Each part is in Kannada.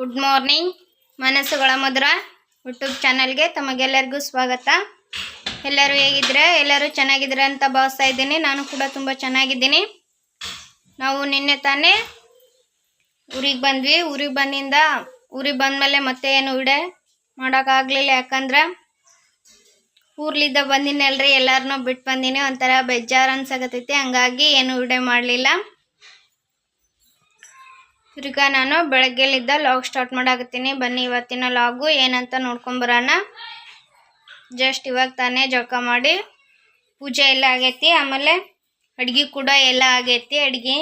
Good morning. ಮನಸ್ಸುಗಳ ಮಧುರ ಯೂಟ್ಯೂಬ್ ಚಾನಲ್ಗೆ ತಮಗೆಲ್ಲರಿಗೂ ಸ್ವಾಗತ. ಎಲ್ಲರೂ ಹೇಗಿದ್ರೆ ಎಲ್ಲರೂ ಚೆನ್ನಾಗಿದ್ರೆ ಅಂತ ಭಾವಿಸ್ತಾ ಇದ್ದೀನಿ. ನಾನು ಕೂಡ ತುಂಬ ಚೆನ್ನಾಗಿದ್ದೀನಿ. ನಾವು ನಿನ್ನೆ ತಾನೇ ಊರಿಗೆ ಬಂದ್ವಿ. ಊರಿಗೆ ಬಂದಮೇಲೆ ಮತ್ತೆ ಏನು ವಿಡಿಯೋ ಮಾಡೋಕ್ಕಾಗಲಿಲ್ಲ. ಯಾಕಂದ್ರೆ ಊರ್ಲಿದ್ದ ಬಂದಿನಲ್ರಿ, ಎಲ್ಲರನ್ನೂ ಬಿಟ್ಟು ಬಂದೀನಿ. ಒಂಥರ ಬೇಜಾರು ಅನ್ಸಕತ್ತೈತಿ. ಹಂಗಾಗಿ ಏನು ವಿಡಿಯೋ ಮಾಡಲಿಲ್ಲ. ಈಗ ನಾನು ಬೆಳಗ್ಗೆಲಿದ್ದ ಲಾಗ್ ಸ್ಟಾರ್ಟ್ ಮಾಡಾಕತ್ತೀನಿ. ಬನ್ನಿ ಇವತ್ತಿನ ಲಾಗು ಏನಂತ ನೋಡ್ಕೊಂಬರೋಣ. ಜಸ್ಟ್ ಇವಾಗ ತಾನೇ ಜಳಕ ಮಾಡಿ ಪೂಜೆ ಎಲ್ಲ ಆಗೈತಿ. ಆಮೇಲೆ ಅಡ್ಗೆ ಕೂಡ ಎಲ್ಲ ಆಗೈತಿ. ಅಡ್ಗೆ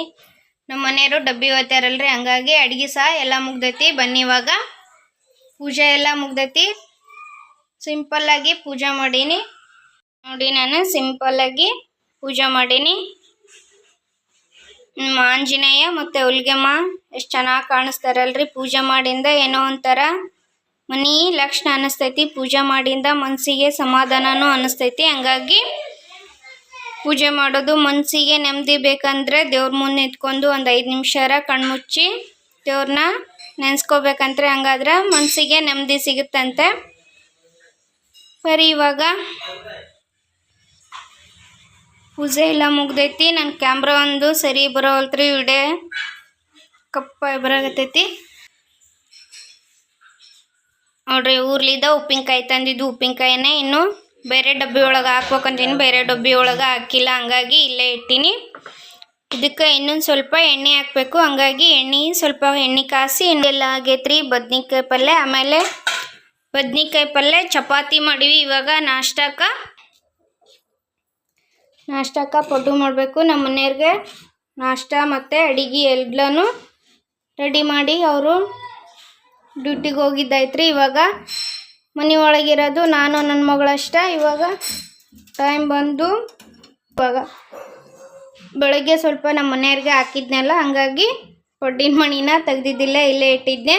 ನಮ್ಮ ಮನೆಯವರು ಡಬ್ಬಿ ಹೋಗ್ತಾರಲ್ರಿ, ಹಂಗಾಗಿ ಅಡ್ಗೆ ಸಹ ಎಲ್ಲ ಮುಗ್ದೈತಿ. ಬನ್ನಿ ಇವಾಗ ಪೂಜೆ ಎಲ್ಲ ಮುಗ್ದೈತಿ. ಸಿಂಪಲ್ಲಾಗಿ ಪೂಜೆ ಮಾಡೀನಿ ನೋಡಿ. ನಾನು ಸಿಂಪಲ್ಲಾಗಿ ಪೂಜೆ ಮಾಡೀನಿ. ಆಂಜನೇಯ ಮತ್ತು ಹುಲಿಗೆಮ್ಮ ಎಷ್ಟು ಚೆನ್ನಾಗಿ ಕಾಣಿಸ್ತಾರಲ್ರಿ. ಪೂಜೆ ಮಾಡಿಂದ ಏನೋ ಒಂಥರ ಮನಿ ಲಕ್ಷಣ ಅನಿಸ್ತೈತಿ. ಪೂಜೆ ಮಾಡಿಂದ ಮನಸ್ಸಿಗೆ ಸಮಾಧಾನನೂ ಅನಿಸ್ತೈತಿ. ಹಂಗಾಗಿ ಪೂಜೆ ಮಾಡೋದು ಮನಸ್ಸಿಗೆ ನೆಮ್ಮದಿ ಬೇಕಂದ್ರೆ ದೇವ್ರ ಮುಂದೆ ನಿಂತ್ಕೊಂಡು ಒಂದು 5 ನಿಮಿಷ ಕಣ್ಮುಚ್ಚಿ ದೇವ್ರನ್ನ ನೆನೆಸ್ಕೋಬೇಕಂದ್ರೆ, ಹಂಗಾದ್ರೆ ಮನಸ್ಸಿಗೆ ನೆಮ್ಮದಿ ಸಿಗುತ್ತಂತೆ. ಬರೀ ಇವಾಗ ಪೂಜೆ ಎಲ್ಲ ಮುಗ್ದೈತಿ. ನನ್ನ ಕ್ಯಾಮ್ರಾ ಒಂದು ಸರಿ ಬರೋವಲ್ತ್ರಿ, ವಿಡಿಯೋ ಕಪ್ಪ ಬರಾಗತ್ತೈತಿ ನೋಡ್ರಿ. ಊರ್ಲಿದ್ದ ಉಪ್ಪಿನಕಾಯಿ ತಂದಿದ್ದು, ಉಪ್ಪಿನಕಾಯಿನೇ ಇನ್ನು ಬೇರೆ ಡಬ್ಬಿ ಒಳಗೆ ಹಾಕ್ಬೇಕಂತೀನಿ. ಬೇರೆ ಡಬ್ಬಿ ಒಳಗೆ ಹಾಕಿಲ್ಲ, ಹಂಗಾಗಿ ಇಲ್ಲೇ ಇಟ್ಟೀನಿ. ಇದಕ್ಕೆ ಇನ್ನೊಂದು ಸ್ವಲ್ಪ ಎಣ್ಣೆ ಹಾಕಬೇಕು. ಹಂಗಾಗಿ ಸ್ವಲ್ಪ ಎಣ್ಣೆ ಕಾಸಿ ಎಲ್ಲ ಆಗೈತ್ರಿ. ಬದ್ನಿಕಾಯಿ ಪಲ್ಯ, ಆಮೇಲೆ ಬದ್ನಿಕಾಯಿ ಪಲ್ಯ ಚಪಾತಿ ಮಾಡೀವಿ. ಇವಾಗ ನಾಷ್ಟಕ್ಕೆ ಪಡ್ಡು ಮಾಡಬೇಕು. ನಮ್ಮ ಮನೆಯವ್ರಿಗೆ ನಾಷ್ಟ ಮತ್ತು ಅಡಿಗೆ ಎಲ್ಲನೂ ರೆಡಿ ಮಾಡಿ ಅವರು ಡ್ಯೂಟಿಗೆ ಹೋಗಿದ್ದಾಯ್ತ್ರಿ. ಇವಾಗ ಮನೆ ಒಳಗಿರೋದು ನಾನು ನನ್ನ ಮಗಳಷ್ಟ. ಇವಾಗ ಟೈಮ್ ಬಂದು ಇವಾಗ ಬೆಳಗ್ಗೆ ಸ್ವಲ್ಪ ನಮ್ಮ ಮನೆಯವ್ರಿಗೆ ಹಾಕಿದ್ನಲ್ಲ, ಹಂಗಾಗಿ ಪಡ್ಡಿನ ಮಣಿನ ತೆಗ್ದಿದ್ದಿಲ್ಲ, ಇಲ್ಲೇ ಇಟ್ಟಿದ್ದೆ.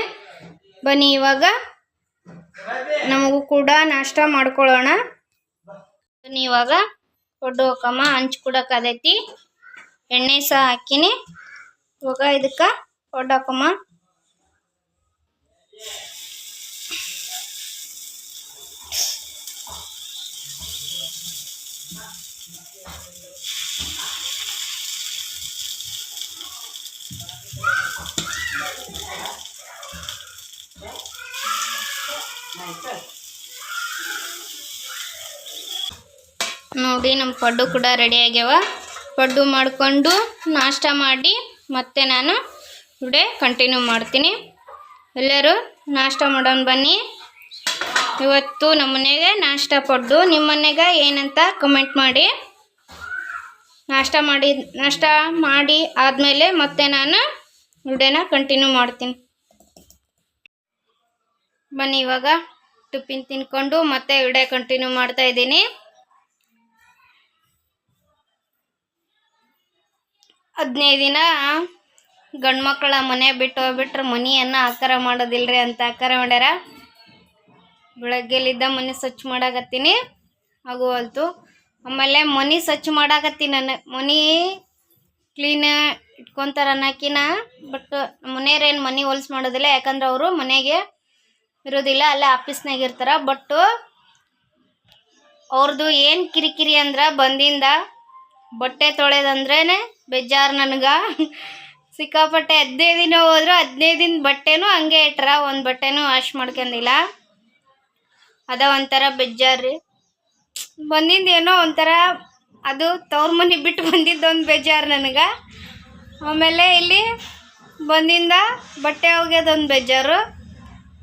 ಬನ್ನಿ ಇವಾಗ ನಮಗೂ ಕೂಡ ನಾಷ್ಟ ಮಾಡ್ಕೊಳ್ಳೋಣ. ಬನ್ನಿ ಇವಾಗ ಪಡ್ಡು ಹಾಕಮ್ಮ. ಹಂಚು ಕೊಡೋಕ್ಕಾದೈತಿ. ಎಣ್ಣೆ ಸಹ ಹಾಕಿನಿ. ಇವಾಗ ಇದಕ್ಕೆ ಪಡ್ಡು ಹಾಕಮ್ಮ. ನೋಡಿ ನಮ್ಮ ಪಡ್ಡು ಕೂಡ ರೆಡಿ ಆಗ್ಯಾವ. ಪಡ್ಡು ಮಾಡಿಕೊಂಡು ನಾಷ್ಟ ಮಾಡಿ ಮತ್ತೆ ನಾನು ವಿಡಿಯೋ ಕಂಟಿನ್ಯೂ ಮಾಡ್ತೀನಿ. ಎಲ್ಲರೂ ನಾಷ್ಟ ಮಾಡೋಣ ಬನ್ನಿ. ಇವತ್ತು ನಮ್ಮ ಮನೆಗೆ ನಾಷ್ಟ ಪಡ್ಡು. ನಿಮ್ಮ ಮನೆಗೆ ಏನಂತ ಕಮೆಂಟ್ ಮಾಡಿ. ನಾಷ್ಟ ಮಾಡಿ ಆದಮೇಲೆ ಮತ್ತೆ ನಾನು ವಿಡಿಯೋನ ಕಂಟಿನ್ಯೂ ಮಾಡ್ತೀನಿ. ಬನ್ನಿ ಇವಾಗ ಟಿಫಿನ್ ತಿನ್ಕೊಂಡು ಮತ್ತೆ ವಿಡಿಯೋ ಕಂಟಿನ್ಯೂ ಮಾಡ್ತಾ ಇದ್ದೀನಿ. 15 ದಿನ ಗಂಡು ಮಕ್ಕಳ ಮನೆ ಬಿಟ್ಟು ಹೋಗ್ಬಿಟ್ರೆ ಮನೆಯನ್ನು ಆಕಾರ ಮಾಡೋದಿಲ್ರಿ ಅಂತ ಆಕಾರ ಮಾಡ್ಯಾರ. ಬೆಳಗ್ಗೆಲಿದ್ದ ಮನೆ ಸ್ವಚ್ಛ ಮಾಡಾಕತ್ತೀನಿ, ಆಗುವಲ್ತು. ಆಮೇಲೆ ಮನೆ ಸ್ವಚ್ಛ ಮಾಡಾಕತ್ತೀನಿ. ನಾನು ಮನೆ ಕ್ಲೀನ್ ಇಟ್ಕೊತಾರೆ ಅನ್ನೋಕಿನ, ಬಟ್ ಮನೆಯವ್ರೇನು ಮನೆ ಹೊಲ್ಸು ಮಾಡೋದಿಲ್ಲ. ಯಾಕಂದ್ರೆ ಅವರು ಮನೆಗೆ ಇರೋದಿಲ್ಲ, ಅಲ್ಲೇ ಆಫೀಸ್ನಾಗ ಇರ್ತಾರೆ. ಬಟ್ಟು ಅವ್ರದ್ದು ಏನು ಕಿರಿಕಿರಿ ಅಂದ್ರೆ ಬಂದಿಂದ ಬಟ್ಟೆ ತೊಳೆದಂದ್ರೇ ಬೇಜಾರು ನನಗೆ. ಸಿಕ್ಕಾಪಟ್ಟೆ 15 ದಿನ ಹೋದ್ರು 15 ದಿನ ಬಟ್ಟೆನೂ ಹಂಗೆ ಇಟ್ರ, ಒಂದು ಬಟ್ಟೆನೂ ವಾಶ್ ಮಾಡ್ಕೊಂಡಿಲ್ಲ. ಅದ ಒಂಥರ ಬೇಜಾರು ರೀ. ಬಂದಿಂದ ಏನೋ ಒಂಥರ ಅದು ತವ್ರ ಮನೆ ಬಿಟ್ಟು ಬಂದಿದ್ದೊಂದು ಬೇಜಾರು ನನಗೆ. ಆಮೇಲೆ ಇಲ್ಲಿ ಬಂದಿಂದ ಬಟ್ಟೆ ಒಗ್ಯೋದೊಂದು ಬೇಜಾರು.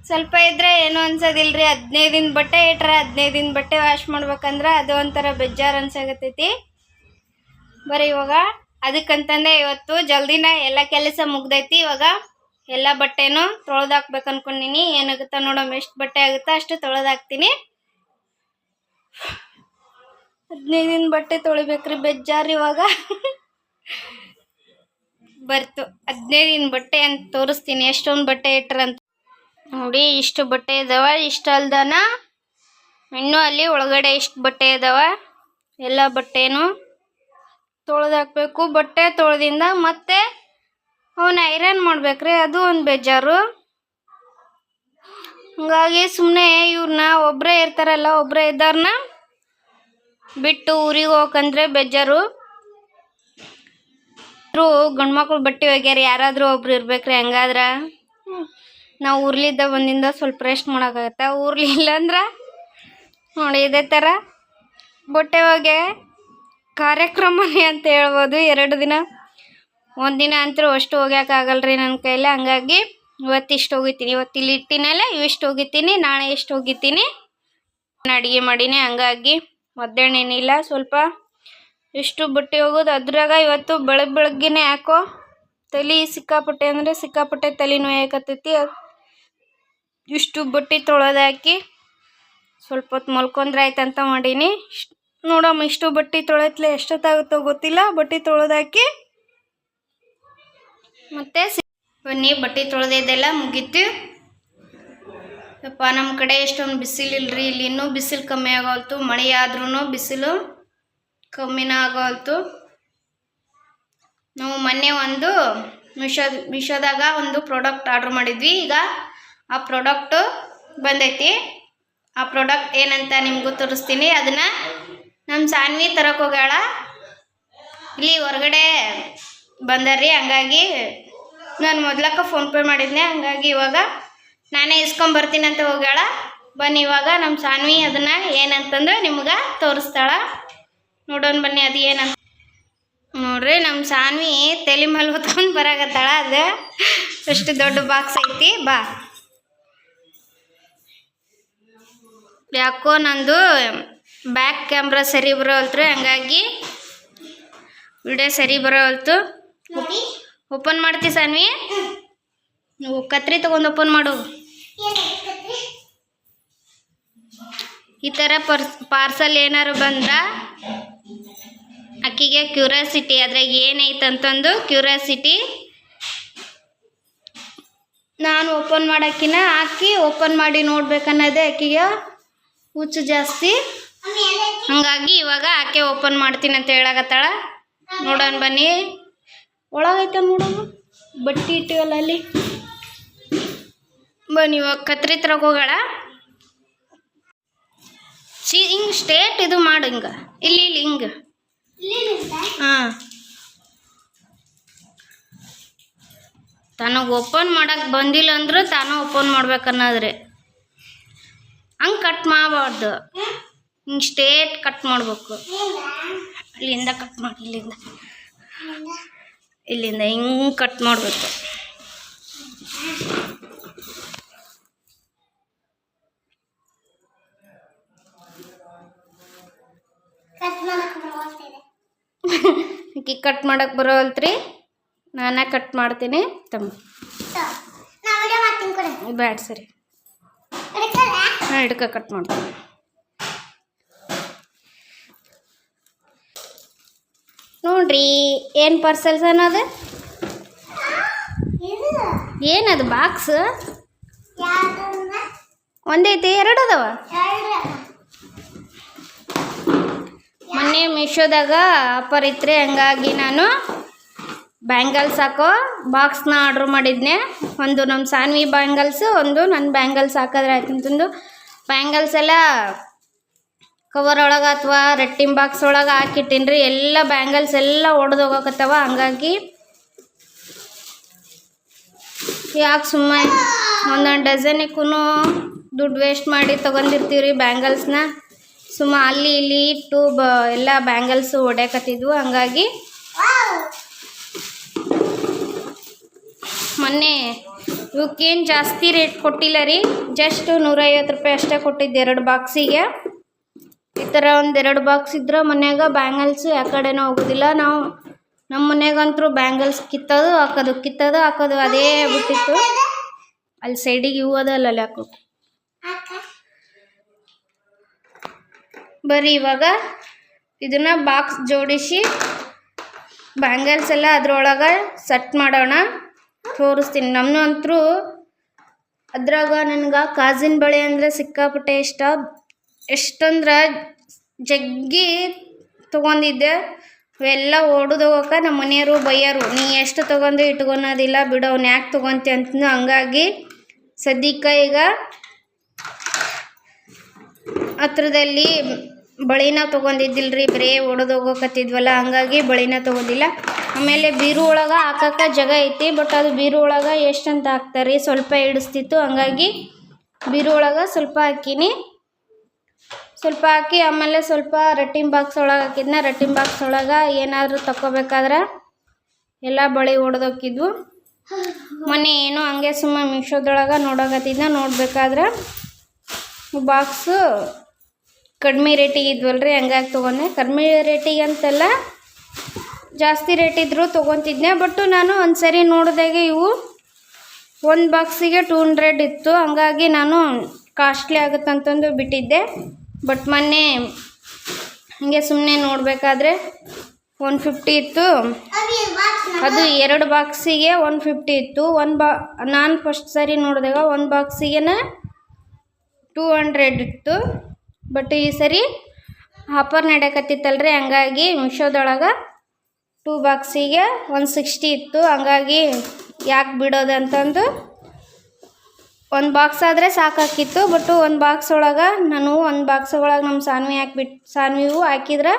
ಸ್ವಲ್ಪ ಇದ್ದರೆ ಏನೋ ಅನ್ಸೋದಿಲ್ರಿ. 15 ದಿನ ಬಟ್ಟೆ ಇಟ್ರೆ 15 ದಿನ ಬಟ್ಟೆ ವಾಶ್ ಮಾಡ್ಬೇಕಂದ್ರೆ ಅದು ಒಂಥರ ಬೇಜಾರು ಅನ್ಸಾಗತ್ತೈತಿ. ಬರೀ ಇವಾಗ ಅದಕ್ಕಂತಂದೆ ಇವತ್ತು ಜಲ್ದಿನ ಎಲ್ಲ ಕೆಲಸ ಮುಗ್ದೈತಿ. ಇವಾಗ ಎಲ್ಲ ಬಟ್ಟೆನೂ ತೊಳೆದಾಕ್ಬೇಕು ಅನ್ಕೊಂಡಿನಿ. ಏನಾಗುತ್ತಾ ನೋಡೋಣ, ಎಷ್ಟು ಬಟ್ಟೆ ಆಗುತ್ತಾ ಅಷ್ಟು ತೊಳೆದಾಕ್ತೀನಿ. 15 ದಿನ ಬಟ್ಟೆ ತೊಳಿಬೇಕ್ರಿ, ಬೇಜಾರು ಇವಾಗ. ಬರ್ತು 15 ದಿನ ಬಟ್ಟೆ ಅಂತ ತೋರಿಸ್ತೀನಿ ಎಷ್ಟೊಂದು ಬಟ್ಟೆ ಇಟ್ರಂತ ನೋಡಿ. ಇಷ್ಟು ಬಟ್ಟೆ ಇದಾವ. ಇಷ್ಟು ಅಲ್ದನ ಇನ್ನೂ ಅಲ್ಲಿ ಒಳಗಡೆ ಇಷ್ಟು ಬಟ್ಟೆ ಇದಾವ. ಎಲ್ಲ ಬಟ್ಟೆನೂ ತೊಳೆದಾಕ್ಬೇಕು. ಬಟ್ಟೆ ತೊಳೆದಿಂದ ಮತ್ತೆ ಅವನ್ನ ಐರನ್ ಮಾಡ್ಬೇಕ್ರಿ, ಅದು ಒಂದು ಬೇಜಾರು. ಹಂಗಾಗಿ ಸುಮ್ಮನೆ ಇವ್ರನ್ನ ಒಬ್ಬರೇ ಇರ್ತಾರಲ್ಲ, ಒಬ್ಬರೇ ಇದ್ದಾರನ್ನ ಬಿಟ್ಟು ಊರಿಗೆ ಹೋಗಂದ್ರೆ ಬೇಜಾರು. ಗಂಡ್ಮಕ್ಳು ಬಟ್ಟೆ ಒಗ್ಯಾರ, ಯಾರಾದರೂ ಒಬ್ರು ಇರ್ಬೇಕ್ರಿ. ಹಂಗಾದ್ರೆ ನಾವು ಊರ್ಲಿದ್ದ ಬಂದಿಂದ ಸ್ವಲ್ಪ ರೆಸ್ಟ್ ಮಾಡೋಕ್ಕಾಗತ್ತೆ. ಊರ್ಲಿಲ್ಲ ಅಂದ್ರೆ ನೋಡಿ ಇದೇ ಥರ ಬಟ್ಟೆ ಒಗೆ ಕಾರ್ಯಕ್ರಮನೇ ಅಂತ ಹೇಳ್ಬೋದು. 2 ದಿನ, 1 ದಿನ ಅಂತೂ ಅಷ್ಟು ಹೋಗ್ಯಾಕಾಗಲ್ರಿ ನನ್ನ ಕೈಲಿ. ಹಂಗಾಗಿ ಇವತ್ತಿಷ್ಟು ಹೋಗಿತೀನಿ, ಇವತ್ತು ಇಲ್ಲಿ ಇಟ್ಟಿನಲ್ಲ ಇವಿಷ್ಟು ಹೋಗಿತೀನಿ, ನಾಳೆ ಎಷ್ಟು ಹೋಗಿತೀನಿ. ಅಡುಗೆ ಮಾಡೀನಿ, ಹಂಗಾಗಿ ಮಧ್ಯಾಹ್ನೇನಿಲ್ಲ. ಸ್ವಲ್ಪ ಎಷ್ಟು ಬಟ್ಟೆ ಹೋಗೋದು ಅದ್ರಾಗ ಇವತ್ತು ಬೆಳಗ್ಗೆನೆ ಯಾಕೋ ತಲೆ ಸಿಕ್ಕಾಪಟ್ಟೆ ಅಂದರೆ ಸಿಕ್ಕಾಪಟ್ಟೆ ತಲೆ ನೋಯಾಕತ್ತೈತಿ. ಇಷ್ಟು ಬಟ್ಟೆ ತೊಳೆದಾಕಿ ಸ್ವಲ್ಪ ಹೊತ್ತು ಮಲ್ಕೊಂಡ್ರೆ ಆಯ್ತಂತ ಮಾಡೀನಿ. ನೋಡಮ್ಮ ಇಷ್ಟು ಬಟ್ಟೆ ತೊಳೆತ್ಲೆ ಎಷ್ಟೊತ್ತಾಗುತ್ತೋ ಗೊತ್ತಿಲ್ಲ. ಬಟ್ಟೆ ತೊಳೆದಾಕಿ ಮತ್ತೆ ಬನ್ನಿ ಬಟ್ಟೆ ತೊಳೆದಿದ್ದೆಲ್ಲ ಮುಗೀತು. ಯಪ್ಪ ನಮ್ಮ ಕಡೆ ಎಷ್ಟೊಂದು ಬಿಸಿಲಿಲ್ರಿ, ಇಲ್ಲಿ ಇನ್ನೂ ಬಿಸಿಲು ಕಮ್ಮಿ ಆಗೋಲ್ತು. ಮಳೆ ಆದ್ರೂ ಬಿಸಿಲು ಕಮ್ಮಿನ ಆಗೋಲ್ತು. ನಾವು ಮೊನ್ನೆ ಒಂದು ಮೀಶೋದಾಗ ಒಂದು ಪ್ರಾಡಕ್ಟ್ ಆರ್ಡ್ರ್ ಮಾಡಿದ್ವಿ. ಈಗ ಆ ಪ್ರಾಡಕ್ಟು ಬಂದೈತಿ. ಆ ಪ್ರಾಡಕ್ಟ್ ಏನಂತ ನಿಮಗೂ ತೋರಿಸ್ತೀನಿ. ಅದನ್ನು ನಮ್ಮ ಸಾನ್ವಿ ತರಕ್ಕೆ ಹೋಗ್ಯಾಳ, ಇಲ್ಲಿ ಹೊರಗಡೆ ಬಂದಾರ್ರಿ. ಹಂಗಾಗಿ ನಾನು ಮೊದ್ಲಕ್ಕೆ ಫೋನ್ಪೇ ಮಾಡಿದ್ನೆ, ಹಂಗಾಗಿ ಇವಾಗ ನಾನೇ ಇಸ್ಕೊಂಬರ್ತೀನಿ ಅಂತ ಹೋಗ್ಯಾಳ. ಬನ್ನಿ ಇವಾಗ ನಮ್ಮ ಸಾನ್ವಿ ಅದನ್ನು ಏನಂತಂದ್ರೆ ನಿಮ್ಗೆ ತೋರಿಸ್ತಾಳ. ನೋಡೋಣ ಬನ್ನಿ ಅದು ಏನಂತ. ನೋಡ್ರಿ ನಮ್ಮ ಸಾನ್ವಿ ತಲೆ ಮೇಲೆ ಹೊತ್ಕೊಂಡು ಬರಾಕತ್ತಾಳ. ಅದು ಅಷ್ಟು ದೊಡ್ಡ ಬಾಕ್ಸ್ ಐತಿ. ಬಾ, ಯಾಕೋ ನಂದು ಬ್ಯಾಕ್ ಕ್ಯಾಮ್ರಾ ಸರಿ ಬರೋಲ್ತ್ರಿ, ಹಂಗಾಗಿ ವಿಡಿಯೋ ಸರಿ ಬರೋಲ್ತು. ಓಪನ್ ಮಾಡ್ತಿ ಸಾನ್ವಿ? ನೀವು ಕತ್ರಿ ತಗೊಂಡು ಓಪನ್ ಮಾಡು. ಈ ಥರ ಪಾರ್ಸಲ್ ಏನಾರು ಬಂದ್ರೆ ಅಕ್ಕಿಗೆ ಕ್ಯೂರಿಯಾಸಿಟಿ, ಅದ್ರಾಗ ಏನೈತಂತಂದು ಕ್ಯೂರಿಯಾಸಿಟಿ. ನಾನು ಓಪನ್ ಮಾಡೋಕ್ಕಿಂತ ಆಕಿ ಓಪನ್ ಮಾಡಿ ನೋಡ್ಬೇಕನ್ನೋದೇ ಆಕಿಗೆ ಹುಚ್ಚು ಜಾಸ್ತಿ. ಹಂಗಾಗಿ ಇವಾಗ ಆಕೆ ಓಪನ್ ಮಾಡ್ತೀನಿ ಅಂತ ಹೇಳಕತ್ತಾಳ. ನೋಡೋಣ ಬನ್ನಿ. ಒಳಗೈತೆ ನೋಡೋಣ, ಬಟ್ಟೆ ಇಟ್ಟಿವಲ್ಲ ಅಲ್ಲಿ. ಬನ್ನಿ ಇವಾಗ ಕತ್ರಿ ತರಕ್ಕೆ ಹೋಗೋಣ. ಹಿಂಗೆ ಸ್ಟೇಟ್ ಇದು ಮಾಡು, ಹಿಂಗೆ ಇಲ್ಲಿ ಹಿಂಗೆ. ಹಾಂ, ತನಗೆ ಓಪನ್ ಮಾಡೋಕ್ಕೆ ಬಂದಿಲ್ಲ ಅಂದ್ರೆ ತಾನು ಓಪನ್ ಮಾಡ್ಬೇಕನ್ನೋದ್ರಿ. ಹಂಗೆ ಕಟ್ ಮಾಡಬಾರ್ದು, ಹಿಂಗೆ ಸ್ಟೇಟ್ ಕಟ್ ಮಾಡಬೇಕು. ಇಲ್ಲಿಂದ ಕಟ್ ಮಾಡಿ, ಇಲ್ಲಿಂದ ಹಿಂಗೆ ಕಟ್ ಮಾಡಬೇಕು. ಈಕಿ ಕಟ್ ಮಾಡಕ್ಕೆ ಬರೋಲ್ತ್ರಿ, ನಾನೇ ಕಟ್ ಮಾಡ್ತೀನಿ. ತಮ್ಮ ಬ್ಯಾಡ ಸರಿ, ಹಾಂ ಹಿಡ್ಕ ಕಟ್ ಮಾಡ್ತೀನಿ. ನೋಡ್ರಿ ಏನು ಪಾರ್ಸಲ್ಸ್ ಅನ್ನೋದು, ಏನದು ಬಾಕ್ಸ್ ಒಂದೈತಿ, 2 ಅದಾವ. ಮೊನ್ನೆ ಮೀಶೋದಾಗ ಆಫರ್ ಇತ್ತು, ಹಂಗಾಗಿ ನಾನು ಬ್ಯಾಂಗಲ್ಸ್ ಹಾಕೋ ಬಾಕ್ಸ್ನ ಆರ್ಡ್ರ್ ಮಾಡಿದ್ನೆ. ಒಂದು ನಮ್ಮ ಸಾನ್ವಿ ಬ್ಯಾಂಗಲ್ಸು, ಒಂದು ನನ್ನ ಬ್ಯಾಂಗಲ್ಸ್ ಹಾಕಿದ್ರೆ ಆಯ್ತು ಅಂತಂದು. ಬ್ಯಾಂಗಲ್ಸ್ ಎಲ್ಲ ಕವರ್ ಒಳಗೆ ಅಥವಾ ರೆಟ್ಟಿನ ಬಾಕ್ಸ್ ಒಳಗೆ ಹಾಕಿಟ್ಟಿನಿ ರೀ. ಎಲ್ಲ ಬ್ಯಾಂಗಲ್ಸ್ ಎಲ್ಲ ಒಡೆದು ಹೋಗಕತ್ತವ. ಹಂಗಾಗಿ ಯಾಕೆ ಸುಮ್ಮನೆ ಒಂದೊಂದು ಡಜನಿಗೂ ದುಡ್ಡು ವೇಸ್ಟ್ ಮಾಡಿ ತೊಗೊಂಡಿರ್ತೀವಿ ರೀ ಬ್ಯಾಂಗಲ್ಸ್ನ. ಸುಮ್ಮ ಅಲ್ಲಿ ಇಲ್ಲಿ ಇಟ್ಟು ಎಲ್ಲ ಬ್ಯಾಂಗಲ್ಸು ಹೊಡ್ಯಾಕತ್ತಿದ್ವು. ಹಂಗಾಗಿ ಮೊನ್ನೆ ಇವಕ್ಕೇನು ಜಾಸ್ತಿ ರೇಟ್ ಕೊಟ್ಟಿಲ್ಲ ರೀ, ಜಸ್ಟ್ 150 ರೂಪಾಯಿ ಅಷ್ಟೇ ಕೊಟ್ಟಿದ್ದೆ 2 ಬಾಕ್ಸಿಗೆ. ಈ ಥರ ಒಂದು 2 ಬಾಕ್ಸ್ ಇದ್ರೆ ಮನ್ಯಾಗ ಬ್ಯಾಂಗಲ್ಸು ಯಾಕಡೆನೂ ಹೋಗೋದಿಲ್ಲ. ನಮ್ಮ ಮನ್ಯಾಗಂತೂ ಬ್ಯಾಂಗಲ್ಸ್ ಕಿತ್ತೋದು ಹಾಕೋದು ಅದೇ ಬಿಟ್ಟಿತ್ತು. ಅಲ್ಲಿ ಸೈಡಿಗೆ ಇವು ಅದಲ್ಲ ಅಲ್ಲಿ ಹಾಕೋ. ಬರೀ ಇವಾಗ ಇದನ್ನು ಬಾಕ್ಸ್ ಜೋಡಿಸಿ ಬ್ಯಾಂಗಲ್ಸ್ ಎಲ್ಲ ಅದ್ರೊಳಗೆ ಸೆಟ್ ಮಾಡೋಣ, ತೋರಿಸ್ತೀನಿ. ನಮ್ಮನ್ನು ಅಂತೂ ಅದ್ರಾಗ ನನಗೆ ಕಾಜಿನ ಬಳೆ ಅಂದರೆ ಸಿಕ್ಕಾಪಟ್ಟೆ ಇಷ್ಟ. ಎಷ್ಟಂದ್ರೆ ಜಗ್ಗಿ ತೊಗೊಂಡಿದ್ದೆ. ಅವೆಲ್ಲ ಓಡೋದು ಹೋಗೋಕೆ ನಮ್ಮ ಮನೆಯವರು ಬೈಯೋರು, ನೀ ಎಷ್ಟು ತೊಗೊಂಡು ಇಟ್ಕೊಳೋದಿಲ್ಲ ಬಿಡು, ಅವ್ನು ಯಾಕೆ ತೊಗೊತಿ ಅಂತ. ಹಂಗಾಗಿ ಸದ್ಯಕ್ಕೆ ಈಗ ಹತ್ರದಲ್ಲಿ ಬಳಿನ ತೊಗೊಂಡಿದ್ದಿಲ್ರಿ, ಬರೀ ಒಡೆದೋಗೋಕತ್ತಿದ್ವಲ್ಲ, ಹಂಗಾಗಿ ಬಳಿನ ತೊಗೊಂಡಿಲ್ಲ. ಆಮೇಲೆ ಬೀರು ಒಳಗೆ ಹಾಕಕ್ಕೆ ಜಾಗ ಐತಿ, ಬಟ್ ಅದು ಬೀರು ಒಳಗೆ ಎಷ್ಟಂತ ಹಾಕ್ತಾರೆ, ಸ್ವಲ್ಪ ಹಿಡಿಸ್ತಿತ್ತು. ಹಂಗಾಗಿ ಬೀರು ಒಳಗೆ ಸ್ವಲ್ಪ ಹಾಕೀನಿ. ಸ್ವಲ್ಪ ಹಾಕಿ ಆಮೇಲೆ ಸ್ವಲ್ಪ ರಟ್ಟಿನ ಬಾಕ್ಸ್ ಒಳಗೆ ಹಾಕಿದ್ನ. ರಟ್ಟಿನ ಬಾಕ್ಸ್ ಒಳಗೆ ಏನಾದರೂ ತಗೋಬೇಕಾದ್ರೆ ಎಲ್ಲ ಬಳಿ ಒಡೆದೋಗಿದ್ವು. ಮೊನ್ನೆ ಏನೋ ಹಂಗೆ ಸುಮ್ಮ ಮೀಶೋದೊಳಗೆ ನೋಡಕತ್ತಿದ್ನ. ನೋಡ್ಬೇಕಾದ್ರೆ ಬಾಕ್ಸು ಕಡಿಮೆ ರೇಟಿಗೆ ಇದ್ವಲ್ರಿ, ಹಂಗಾಗಿ ತೊಗೊಂಡೆ. ಕಡಿಮೆ ರೇಟಿಗೆ ಅಂತೆಲ್ಲ ಜಾಸ್ತಿ ರೇಟ್ ಇದ್ದರೂ ತೊಗೊತಿದ್ದೆ. ಬಟ್ ನಾನು ಒಂದು ಸರಿ ನೋಡಿದಾಗೆ ಇವು ಒಂದು ಬಾಕ್ಸಿಗೆ 200 ಇತ್ತು. ಹಂಗಾಗಿ ನಾನು ಕಾಸ್ಟ್ಲಿ ಆಗುತ್ತಂತಂದು ಬಿಟ್ಟಿದ್ದೆ. ಬಟ್ ಮೊನ್ನೆ ಹಂಗೆ ಸುಮ್ಮನೆ ನೋಡಬೇಕಾದ್ರೆ 150 ಇತ್ತು. ಅದು 2 ಬಾಕ್ಸಿಗೆ 150 ಇತ್ತು. ನಾನು ಫಸ್ಟ್ ಸರಿ ನೋಡಿದಾಗ 1 ಬಾಕ್ಸಿಗೆ 200 ಇತ್ತು. ಬಟ್ ಈ ಸರಿ ಆಫರ್ ನಡೆಯಕತ್ತಿತ್ತಲ್ರಿ, ಹಂಗಾಗಿ ಮೀಶೋದೊಳಗೆ 2 ಬಾಕ್ಸಿಗೆ 160 ಇತ್ತು. ಹಂಗಾಗಿ ಯಾಕೆ ಬಿಡೋದು ಅಂತಂದು 1 ಬಾಕ್ಸ್ ಆದರೆ ಸಾಕಾಕಿತ್ತು. ಬಟ್ 1 ಬಾಕ್ಸ್ ಒಳಗೆ ನಾನು 1 ಬಾಕ್ಸ್ ಒಳಗೆ ನಮ್ಮ ಸಾನ್ವಿವು ಹಾಕಿದ್ರೆ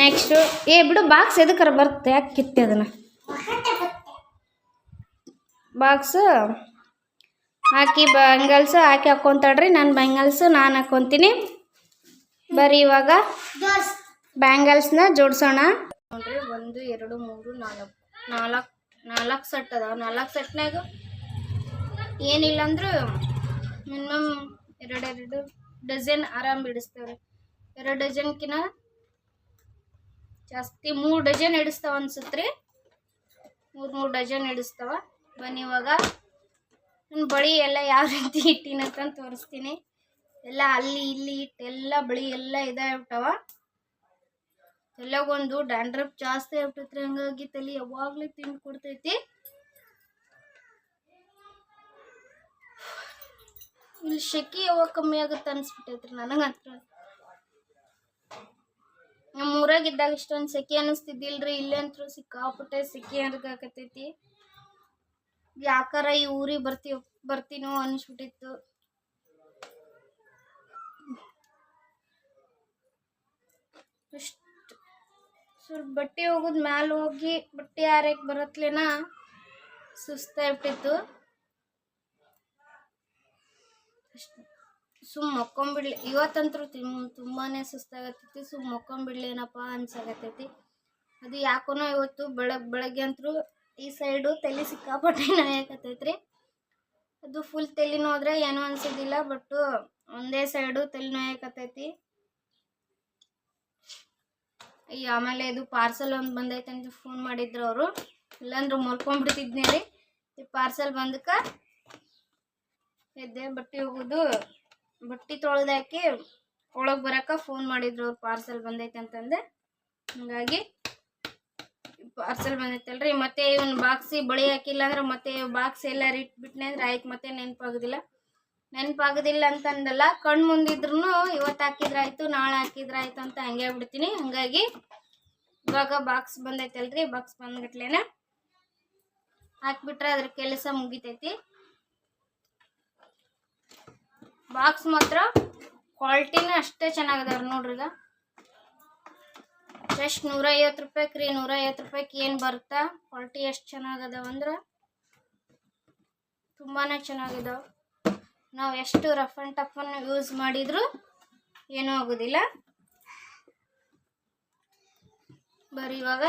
ನೆಕ್ಸ್ಟು ಬಿಡು ಬಾಕ್ಸ್ ಎದಕ್ಕರ ಬರುತ್ತೆ, ಯಾಕೆ ಕಿತ್ತೆ ಅದನ್ನು ಬಾಕ್ಸು ಹಾಕಿ ಬ್ಯಾಂಗಲ್ಸ್ ಹಾಕಿ ಹಾಕ್ಕೊತಾಳ್ರಿ. ನಾನು ಬ್ಯಾಂಗಲ್ಸ್ ನಾನು ಹಾಕ್ಕೊತೀನಿ. ಬರೀ ಇವಾಗ ಬ್ಯಾಂಗಲ್ಸ್ನ ಜೋಡಿಸೋಣ ನೋಡ್ರಿ. 1 2 3 4 ಸೆಟ್ ಅದಾವ. 4 ಸೆಟ್ನಾಗ ಏನಿಲ್ಲ ಅಂದ್ರೆ ಮಿನಿಮಮ್ 2 ಡಜನ್ ಆರಾಮ್ ಬಿಡಿಸ್ತೇವ್ರಿ. 2 ಡಜನ್ಕಿನ ಜಾಸ್ತಿ 3 ಡಜನ್ ಹಿಡಿಸ್ತಾವ ಅನ್ಸುತ್ತೆ ರೀ. 3 ಡಜನ್ ಹಿಡಿಸ್ತಾವ. ಬನ್ನಿ ಇವಾಗ ನನ್ನ ಬಳಿ ಎಲ್ಲ ಯಾವ ರೀತಿ ಇಟ್ಟಿನಂತಂದು ತೋರಿಸ್ತೀನಿ. ಎಲ್ಲ ಅಲ್ಲಿ ಇಲ್ಲಿ ಇಟ್ಟೆಲ್ಲ ಬಳಿ ಎಲ್ಲ ಇದಾಗ್ಬಿಟ್ಟವ. ಎಲ್ಲಗೊಂದು ಡ್ಯಾಂಡ್ರಫ್ ಜಾಸ್ತಿ ಆಗ್ಬಿಟ್ಟೈತ್ರಿ, ಹಂಗಾಗಿ ತಲೆ ಯಾವಾಗಲೂ ತಿಂದು ಕೊಡ್ತೈತಿ. ಇಲ್ಲಿ ಶೆಕೆ ಯಾವಾಗ ಕಮ್ಮಿ ಆಗುತ್ತೆ ಅನಿಸ್ಬಿಟ್ಟೈತ್ರಿ ನನಗಂತ್ರ. ನಮ್ಮ ಊರಾಗಿದ್ದಾಗ ಇಷ್ಟೊಂದು ಸೆಕೆ ಅನ್ನಿಸ್ತಿದ್ದಿಲ್ರಿ, ಇಲ್ಲಂತೂ ಸಿಕ್ಕಾಪಟ್ಟೆ ಸೆಕೆ ಆಗಕತ್ತೈತಿ. ಯಾಕಾರ ಈ ಊರಿಗೆ ಬರ್ತೀನೋ ಅನಿಸ್ಬಿಟ್ಟಿತ್ತು. ಸ್ವಲ್ಪ ಬಟ್ಟೆ ಹೋಗೋದು ಮ್ಯಾಲೆ ಹೋಗಿ ಬಟ್ಟೆ ಆರಕ್ಕೆ ಬರತ್ಲೇನ ಸುಸ್ತಾಗ್ಬಿಟ್ಟಿತ್ತು. ಮಕ್ಕೊಂಬಿಡ್ಲಿ ಇವತ್ತಂತೂ ತುಂಬಾನೇ ಸುಸ್ತಾಗತ್ತೈತಿ. ಮಕ್ಕೊಂಬಿಡ್ಲೇನಪ್ಪ ಅನ್ಸಾಗತ್ತೈತಿ. ಅದು ಯಾಕೋನೋ ಇವತ್ತು ಬೆಳಗ್ಗೆ ಅಂತೂ ಈ ಸೈಡು ತಲೆ ಸಿಕ್ಕಾಪಟ್ಟೆ ನೋಯಾಕತ್ತೈತ್ರಿ. ಅದು ಫುಲ್ ತಲೆ ನೋದ್ರೆ ಏನೂ ಅನ್ಸೋದಿಲ್ಲ, ಬಟ್ ಒಂದೇ ಸೈಡು ತಲೆ ನೋಯಾಕತ್ತೈತಿ. ಆಮೇಲೆ ಇದು ಪಾರ್ಸಲ್ ಒಂದು ಬಂದೈತೆ ಅಂತ ಫೋನ್ ಮಾಡಿದ್ರು ಅವರು. ಇಲ್ಲಾಂದ್ರೆ ಮಲ್ಕೊಂಡ್ಬಿಡ್ತಿದ್ನಿ ರೀ. ಈ ಪಾರ್ಸಲ್ ಬಂದಕ್ಕೆ ಎದ್ದೆ. ಬಟ್ಟೆ ತೊಳೆದಾಕಿ ಒಳಗೆ ಬರೋಕೆ ಫೋನ್ ಮಾಡಿದ್ರು ಅವ್ರು, ಪಾರ್ಸಲ್ ಬಂದೈತೆ ಅಂತಂದೆ. ಹಂಗಾಗಿ ಪಾರ್ಸಲ್ ಬಂದೈತಲ್ರಿ. ಮತ್ತೆ ಇವನ್ ಬಾಕ್ಸಿಗೆ ಬಳಿ ಹಾಕಿಲ್ಲ ಅಂದ್ರೆ ಮತ್ತೆ ಬಾಕ್ಸ್ ಎಲ್ಲಾರು ಇಟ್ಬಿಟ್ನೆ ಅಂದ್ರೆ ಆಯ್ತು, ಮತ್ತೆ ನೆನಪಾಗೋದಿಲ್ಲ ಅಂತಂದಲ್ಲ. ಕಣ್ಣು ಮುಂದಿದ್ರು ಇವತ್ತು ಹಾಕಿದ್ರಾಯ್ತು, ನಾಳೆ ಹಾಕಿದ್ರಾಯ್ತು ಅಂತ ಹಂಗೆ ಬಿಡ್ತೀನಿ. ಹಂಗಾಗಿ ಇವಾಗ ಬಾಕ್ಸ್ ಬಂದೈತಲ್ರಿ, ಬಾಕ್ಸ್ ಬಂದ್ಗಟ್ಲೇನ ಹಾಕ್ಬಿಟ್ರೆ ಅದ್ರ ಕೆಲಸ ಮುಗಿತೈತಿ. ಬಾಕ್ಸ್ ಮಾತ್ರ ಕ್ವಾಲಿಟಿನ ಅಷ್ಟೇ ಚೆನ್ನಾಗದವ್ರಿ ನೋಡ್ರಿ. ಈಗ ಜಸ್ಟ್ 150 ರೂಪಾಯಿಗೆ ರೀ. 150 ರೂಪಾಯಿಗೆ ಏನು ಬರುತ್ತಾ, ಕ್ವಾಲಿಟಿ ಎಷ್ಟು ಚೆನ್ನಾಗದಾವಂದ್ರೆ ತುಂಬಾ ಚೆನ್ನಾಗಿದಾವ. ನಾವು ಎಷ್ಟು ರಫ್ ಆ್ಯಂಡ್ ಟಫನ್ನು ಯೂಸ್ ಮಾಡಿದ್ರು ಏನೂ ಆಗೋದಿಲ್ಲ. ಬರೀ ಇವಾಗ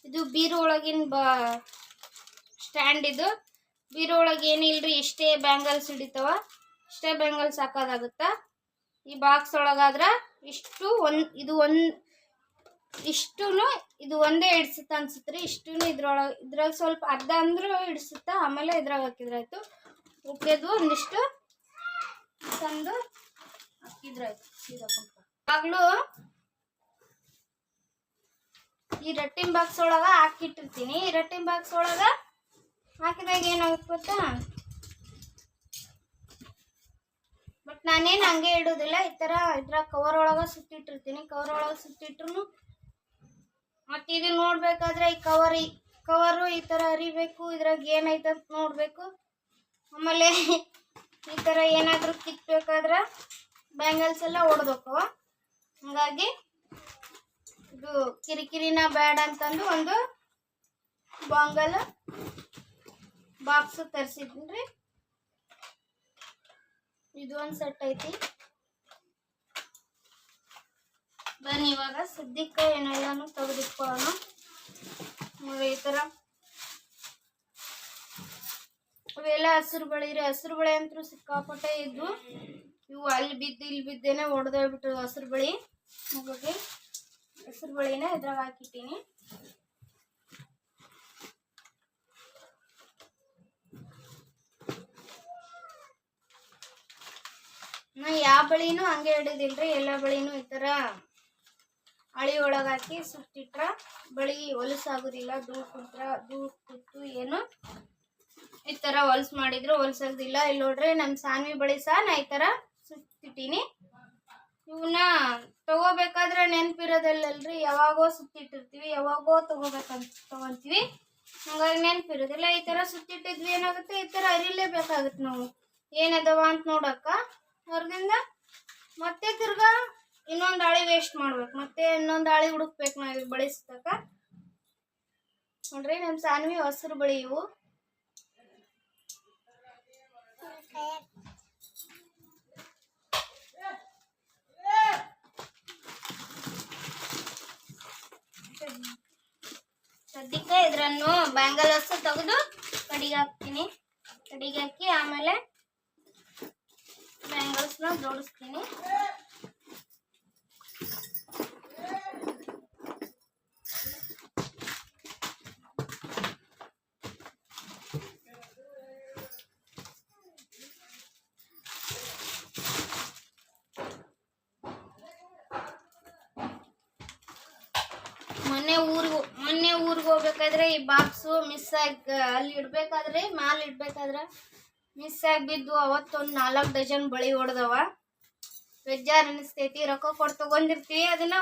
ಇದು ಬೀರು ಒಳಗಿನ ಸ್ಟ್ಯಾಂಡ್. ಇದು ಬೀರು ಒಳಗೆ ಏನಿಲ್ರಿ, ಇಷ್ಟೇ ಬ್ಯಾಂಗಲ್ಸ್ ಹಿಡಿತಾವ, ಇಷ್ಟೇ ಬ್ಯಾಂಗಲ್ಸ್ ಹಾಕೋದಾಗುತ್ತಾ. ಈ ಬಾಕ್ಸ್ ಒಳಗಾದ್ರೆ ಇದು ಒಂದೇ ಹಿಡ್ಸುತ್ತ ಅನ್ಸುತ್ತೆ. ಇದ್ರಾಗ ಸ್ವಲ್ಪ ಅರ್ಧ ಅಂದ್ರೂ ಹಿಡಿಸುತ್ತ. ಆಮೇಲೆ ಇದ್ರಾಗ ಹಾಕಿದ್ರಾಯ್ತು. ಉಕ್ಕಿದ್ದು ಒಂದಿಷ್ಟು ತಂದು ಹಾಕಿದ್ರಾಯ್ತು. ಯಾವಾಗಲೂ ಈ ರಟ್ಟಿನ ಬಾಕ್ಸ್ ಒಳಗ ಹಾಕಿಟ್ಟಿರ್ತೀನಿ. ಈ ರಟ್ಟಿನ ಬಾಕ್ಸ್ ಒಳಗ ಹಾಕಿದಾಗ ಏನಾಗುತ್ತೆ ಗೊತ್ತಾ, ಬಟ್ ನಾನೇನು ಹಂಗೆ ಇಡೋದಿಲ್ಲ. ಇದ್ರ ಕವರ್ ಒಳಗ ಸುತ್ತಿಟ್ಟಿರ್ತೀನಿ. ಕವರ್ ಒಳಗ ಸುತ್ತಿಟ್ರು ಮತ್ತೆ ಇದು ನೋಡ್ಬೇಕಾದ್ರೆ ಈ ಕವರು ಈ ತರ ಅರಿಬೇಕು, ಇದ್ರಾಗ ಏನೈತೆ ಅಂತ ನೋಡ್ಬೇಕು. ಆಮೇಲೆ ಈ ಥರ ಏನಾದರೂ ತಿಕ್ಕಬೇಕಾದ್ರೆ ಬ್ಯಾಂಗಲ್ಸ್ ಎಲ್ಲ ಹೊಡೆದೋಕ್ಕವ. ಹಾಗಾಗಿ ಇದು ಕಿರಿಕಿರಿನ ಬೇಡ ಅಂತಂದು ಒಂದು ಬಾಂಗಲ್ ಬಾಕ್ಸ್ ತರಿಸಿದ್ರಿ. ಇದು ಒಂದು ಸೆಟ್ ಐತಿ. ಬನ್ನಿ ಇವಾಗ ಸದ್ಯಕ್ಕೆ ಏನೆಲ್ಲಾನು ತೆಗೆದಿಟ್ಕೊಳ್ಳೋಣ. ನೋಡಿ ಈ ಥರ ಅವೆಲ್ಲ ಹಸಿರು ಬಳೆ ರೀ. ಹಸಿರು ಬಳೆ ಅಂತೂ ಸಿಕ್ಕಾಪಟ್ಟೆ ಇದ್ವು. ಇವು ಅಲ್ಲಿ ಬಿದ್ದು ಇಲ್ಲಿ ಬಿದ್ದೇನೆ ಒಡೆದೋಗ್ಬಿಟ್ಟು ಹಸಿರು ಬಳಿ. ಹಾಗಾಗಿ ಹಸಿರು ಬಳಿನ ಇದ್ರಾಗ ಹಾಕಿಟ್ಟೀನಿ. ನಾ ಯಾವ ಬಳಿನೂ ಹಂಗೆ ಹಿಡಿದಿಲ್ರಿ. ಎಲ್ಲ ಬಳಿನೂ ಈ ಥರ ಅಳಿ ಒಳಗೆ ಹಾಕಿ ಸುತ್ತಿಟ್ರ ಬಳಿ ಹೊಲಸಾಗೋದಿಲ್ಲ. ದೂಕು ಏನು ಈ ಥರ ಹೊಲ್ಸ್ ಮಾಡಿದ್ರು ಹೊಲ್ಸೋದಿಲ್ಲ. ಇಲ್ಲಿ ನೋಡ್ರಿ ನಮ್ಮ ಸಾನ್ವಿ ಬಳಿ ಸಹ ನಾ ಈ ಥರ ಸುತ್ತಿಟ್ಟೀನಿ. ಇವನ್ನ ತಗೋಬೇಕಾದ್ರೆ ನೆನಪಿರೋದಿಲ್ಲಲ್ರಿ. ಯಾವಾಗೋ ಸುತ್ತಿಟ್ಟಿರ್ತೀವಿ, ಯಾವಾಗೋ ತಗೋಂತೀವಿ. ಹಂಗಾಗಿ ನೆನಪಿರೋದಿಲ್ಲ. ಈ ಥರ ಸುತ್ತಿಟ್ಟಿದ್ವಿ ಏನಾಗುತ್ತೆ, ಈ ಥರ ಅರಿಲೇಬೇಕಾಗುತ್ತೆ ನಾವು ಏನದವ ಅಂತ ನೋಡಕ್ಕ. ಹೊರದಿಂದ ಮತ್ತೆ ತಿರ್ಗಾ ಇನ್ನೊಂದು ಹಾಳಿ ವೇಸ್ಟ್ ಮಾಡ್ಬೇಕು, ಮತ್ತೆ ಇನ್ನೊಂದು ಹಾಳಿ ಹುಡುಕ್ಬೇಕು ನಾವು ಬಳಿ ಸುತ್ತಕ. ನೋಡ್ರಿ ನಮ್ಮ ಸಾನ್ವಿ ಹಸಿರು ಬಳಿ ಇವು. ಸದ್ಯಕ್ಕೆ ಇದ್ರನ್ನು ಬ್ಯಾಂಗಲ್ಸ್ ತೆಗೆದು ಕಡಿಗೆ ಹಾಕ್ತೀನಿ. ಕಡಿಗೆ ಹಾಕಿ ಆಮೇಲೆ ಬ್ಯಾಂಗಲ್ಸ್ನ ಜೋಡಿಸ್ತೀನಿ. ಮೊನ್ನೆ ಊರಿಗೆ ಹೋಗ್ಬೇಕಾದ್ರೆ ಈ ಬಾಕ್ಸು ಮಿಸ್ ಆಗಿ ಅಲ್ಲಿ ಇಡ್ಬೇಕಾದ್ರೆ ಮ್ಯಾಲೆ ಇಡ್ಬೇಕಾದ್ರೆ ಮಿಸ್ ಆಗಿ ಬಿದ್ದು ಅವತ್ತೊಂದು 4 ಡಜನ್ ಬಳಿ ಹೊಡೆದವ. ಬೇಜಾರು ಅನಿಸ್ತೈತಿ. ರೊಕ್ಕ ಕೊಟ್ಟು ತಗೊಂಡಿರ್ತೀವಿ ಅದನ್ನ.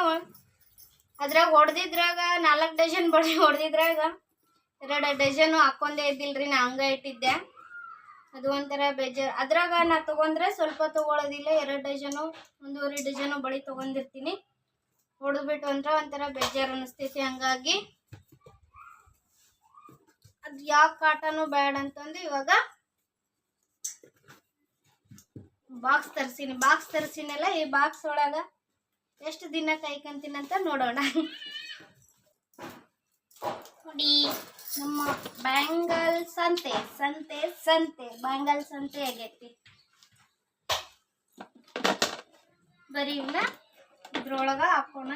ಅದ್ರಾಗ ಹೊಡೆದಿದ್ರಾಗ 4 ಡಜನ್ ಬಳಿ ಹೊಡೆದಿದ್ರಾಗ 2 ಡಜನು ಹಾಕೊಂಡೇ ಇದ್ದಿಲ್ರಿ. ನಾ ಹಂಗೆ ಇಟ್ಟಿದ್ದೆ. ಅದು ಒಂಥರ ಬೇಜಾರು. ಅದ್ರಾಗ ನಾ ತೊಗೊಂಡ್ರೆ ಸ್ವಲ್ಪ ತೊಗೊಳೋದಿಲ್ಲ. 2 ಡಜನು 1.5 ಡಜನು ಬಳಿ ತೊಗೊಂಡಿರ್ತೀನಿ. ಹೊಡೆದ್ಬಿಟ್ಟು ಅಂದ್ರೆ ಒಂಥರ ಬೇಜಾರು ಅನಿಸ್ತೈತಿ. ಹಂಗಾಗಿ ಅದು ಯಾವ ಕಾಟನೂ ಬೇಡ ಅಂತಂದು ಇವಾಗ ಬಾಕ್ಸ್ ತರಿಸೀನಿ. ಬಾಕ್ಸ್ ತರಿಸಿನಲ್ಲ, ಈ ಬಾಕ್ಸ್ ಒಳಗೆ ಎಷ್ಟು ದಿನ ಕಾಯ್ಕೊಂತೀನಂತ ನೋಡೋಣ. ನೋಡಿ ನಮ್ಮ ಬ್ಯಾಂಗಲ್ ಸಂತೆ ಬ್ಯಾಂಗಲ್ ಸಂತೆ ಆಗೈತಿ. ಬರೀ ಇವನ್ನ ಇದ್ರೊಳಗೆ ಹಾಕೋಣ.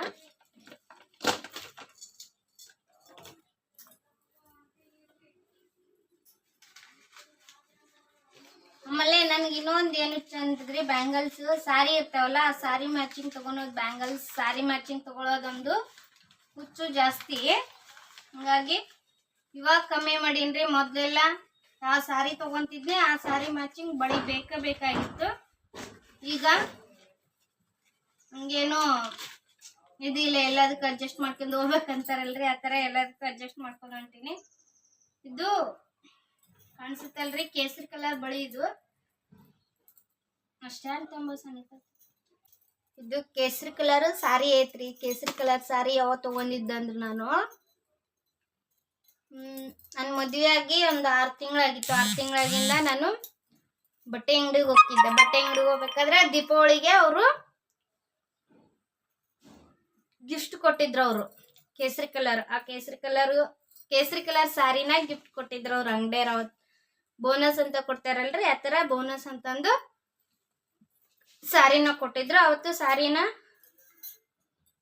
ಆಮೇಲೆ ನನಗೆ ಇನ್ನೊಂದು ಏನು ಚಂದ್ರಿ, ಬ್ಯಾಂಗಲ್ಸ್ ಸಾರಿ ಇರ್ತಾವಲ್ಲ, ಆ ಸಾರಿ ಮ್ಯಾಚಿಂಗ್ ತೊಗೊಳೋದು. ಬ್ಯಾಂಗಲ್ಸ್ ಸಾರಿ ಮ್ಯಾಚಿಂಗ್ ತೊಗೊಳೋದೊಂದು ಹುಚ್ಚು ಜಾಸ್ತಿ. ಹಾಗಾಗಿ ಇವಾಗ ಕಮ್ಮಿ ಮಾಡೀನ್ರಿ. ಮೊದಲೆಲ್ಲ ಯಾವ ಸಾರಿ ತೊಗೊತಿದ್ನಿ ಆ ಸಾರಿ ಮ್ಯಾಚಿಂಗ್ ಬಳಿ ಬೇಕಾಗಿತ್ತು. ಈಗ ಹಂಗೇನು ಇದಿಲ್ಲ, ಎಲ್ಲದಕ್ಕೂ ಅಡ್ಜಸ್ಟ್ ಮಾಡ್ಕೊಂಡು ಹೋಗ್ಬೇಕಂತಾರಲ್ರಿ, ಆ ಥರ ಎಲ್ಲದಕ್ಕೂ ಅಡ್ಜಸ್ಟ್ ಮಾಡ್ಕೊಂಡು ಹೊಂಟೀನಿ. ಇದು ಕಾಣಿಸುತ್ತಲ್ರಿ ಕೇಸರಿ ಕಲರ್ ಬಳಿ. ಇದು ಅಷ್ಟೇ ಅಂತ ಸನಿತ. ಇದು ಕೇಸರಿ ಕಲರ್ ಸಾರಿ ಐತ್ರಿ. ಕೇಸರಿ ಕಲರ್ ಸಾರಿ ಯಾವತ್ತು ತೊಗೊಂಡಿದ್ದಂದ್ರೆ ನಾನು ನನ್ನ ಮದುವೆ ಆಗಿ ಒಂದು 6 ತಿಂಗಳಾಗಿತ್ತು. 6 ತಿಂಗಳಾಗಿಂದ ನಾನು ಬಟ್ಟೆ ಅಂಗಡಿಗೆ ಹೋಗ್ತಿದ್ದೆ. ಬಟ್ಟೆ ಅಂಗಡಿಗೆ ಹೋಗ್ಬೇಕಾದ್ರೆ ದೀಪಾವಳಿಗೆ ಅವರು ಗಿಫ್ಟ್ ಕೊಟ್ಟಿದ್ರು. ಅವರು ಕೇಸರಿ ಕಲರ್, ಆ ಕೇಸರಿ ಕಲರ್ ಸಾರಿನ ಗಿಫ್ಟ್ ಕೊಟ್ಟಿದ್ರು ಅವ್ರು ಅಂಗಡಿಯವ್ರು. ಅವತ್ತು ಬೋನಸ್ ಅಂತ ಕೊಡ್ತಾರಲ್ರಿ, ಆ ಥರ ಬೋನಸ್ ಅಂತಂದು ಸಾರಿನ ಕೊಟ್ಟಿದ್ರು. ಅವತ್ತು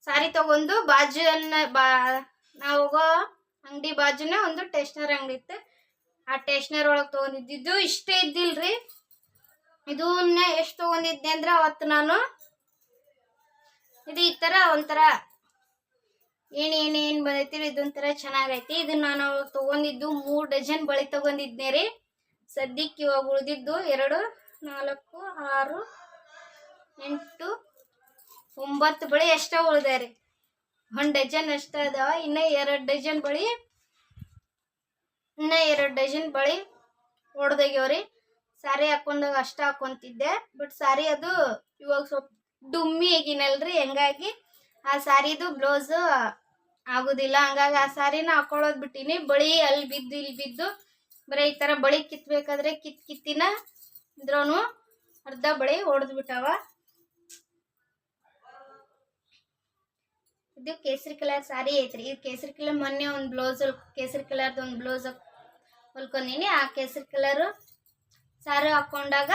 ಸಾರಿ ತಗೊಂಡು ನಾವು ಹೋಗೋ ಅಂಗಡಿ ಬಾಜುನ ಒಂದು ಟೇಷನರ್ ಅಂಗಡಿ ಇತ್ತು. ಆ ಟೇಷನರ್ ಒಳಗೆ ತೊಗೊಂಡಿದ್ದು ಇಷ್ಟೇ ಇದ್ದಿಲ್ರಿ. ಇದನ್ನ ಎಷ್ಟು ತೊಗೊಂಡಿದ್ದೆ ಅಂದ್ರೆ ಅವತ್ತು ನಾನು ಇದು ಈ ಥರ ಒಂಥರ ಏನು ಬಂದೈತಿ. ಇದೊಂಥರ ಚೆನ್ನಾಗೈತಿ. ಇದನ್ನ ನಾನು ತೊಗೊಂಡಿದ್ದು 3 ಡಜನ್ ಬಳಿ ತೊಗೊಂಡಿದ್ದೆ ರೀ. ಸದ್ಯಕ್ಕೆ ಇವಾಗ ಉಳಿದಿದ್ದು 2, 4, 6, 8, 9 ಬಳಿ ಎಷ್ಟ ಉಳಿದೆ ರೀ. 1 ಡಜನ್ ಅಷ್ಟ ಅದಾವ. ಇನ್ನ 2 ಡಜನ್ ಬಳಿ ಹೊಡೆದೋಗ್ಯವ್ರಿ. ಸ್ಯಾರಿ ಹಾಕೊಂಡಾಗ ಅಷ್ಟ ಹಾಕೊಂತಿದ್ದೆ. ಬಟ್ ಸ್ಯಾರಿ ಅದು ಇವಾಗ ಸ್ವಲ್ಪ ಡುಮ್ಮಿ ಆಗಿನಲ್ರಿ, ಹಂಗಾಗಿ ಆ ಸ್ಯಾರಿದು ಬ್ಲೌಸ್ ಆಗುದಿಲ್ಲ. ಹಂಗಾಗಿ ಆ ಸ್ಯಾರಿನ ಹಾಕೊಳ್ಳೋದ್ ಬಿಟ್ಟಿನಿ. ಬಳಿ ಅಲ್ಲಿ ಬಿದ್ದು ಇಲ್ಲಿ ಬಿದ್ದು ಬರೀ ಈ ತರ ಬಳಿ ಕಿತ್ಬೇಕಾದ್ರೆ ಕಿತ್ತಿನ ಇದ್ರೂ ಅರ್ಧ ಬಳಿ ಹೊಡೆದ್ ಬಿಟ್ಟಾವ. ಇದು ಕೇಸರಿ ಕಲರ್ ಸ್ಯಾರಿ ಐತ್ರಿ. ಇದು ಕೇಸರಿ ಕಲರ್ ಮೊನ್ನೆ ಒಂದು ಬ್ಲೌಸ್ ಕೇಸರಿ ಕಲರ್ದು ಒಂದು ಬ್ಲೌಸ್ ಹೊಲ್ಕೊಂಡೀನಿ. ಆ ಕೇಸರಿ ಕಲರ್ ಸ್ಯಾರಿ ಹಾಕೊಂಡಾಗ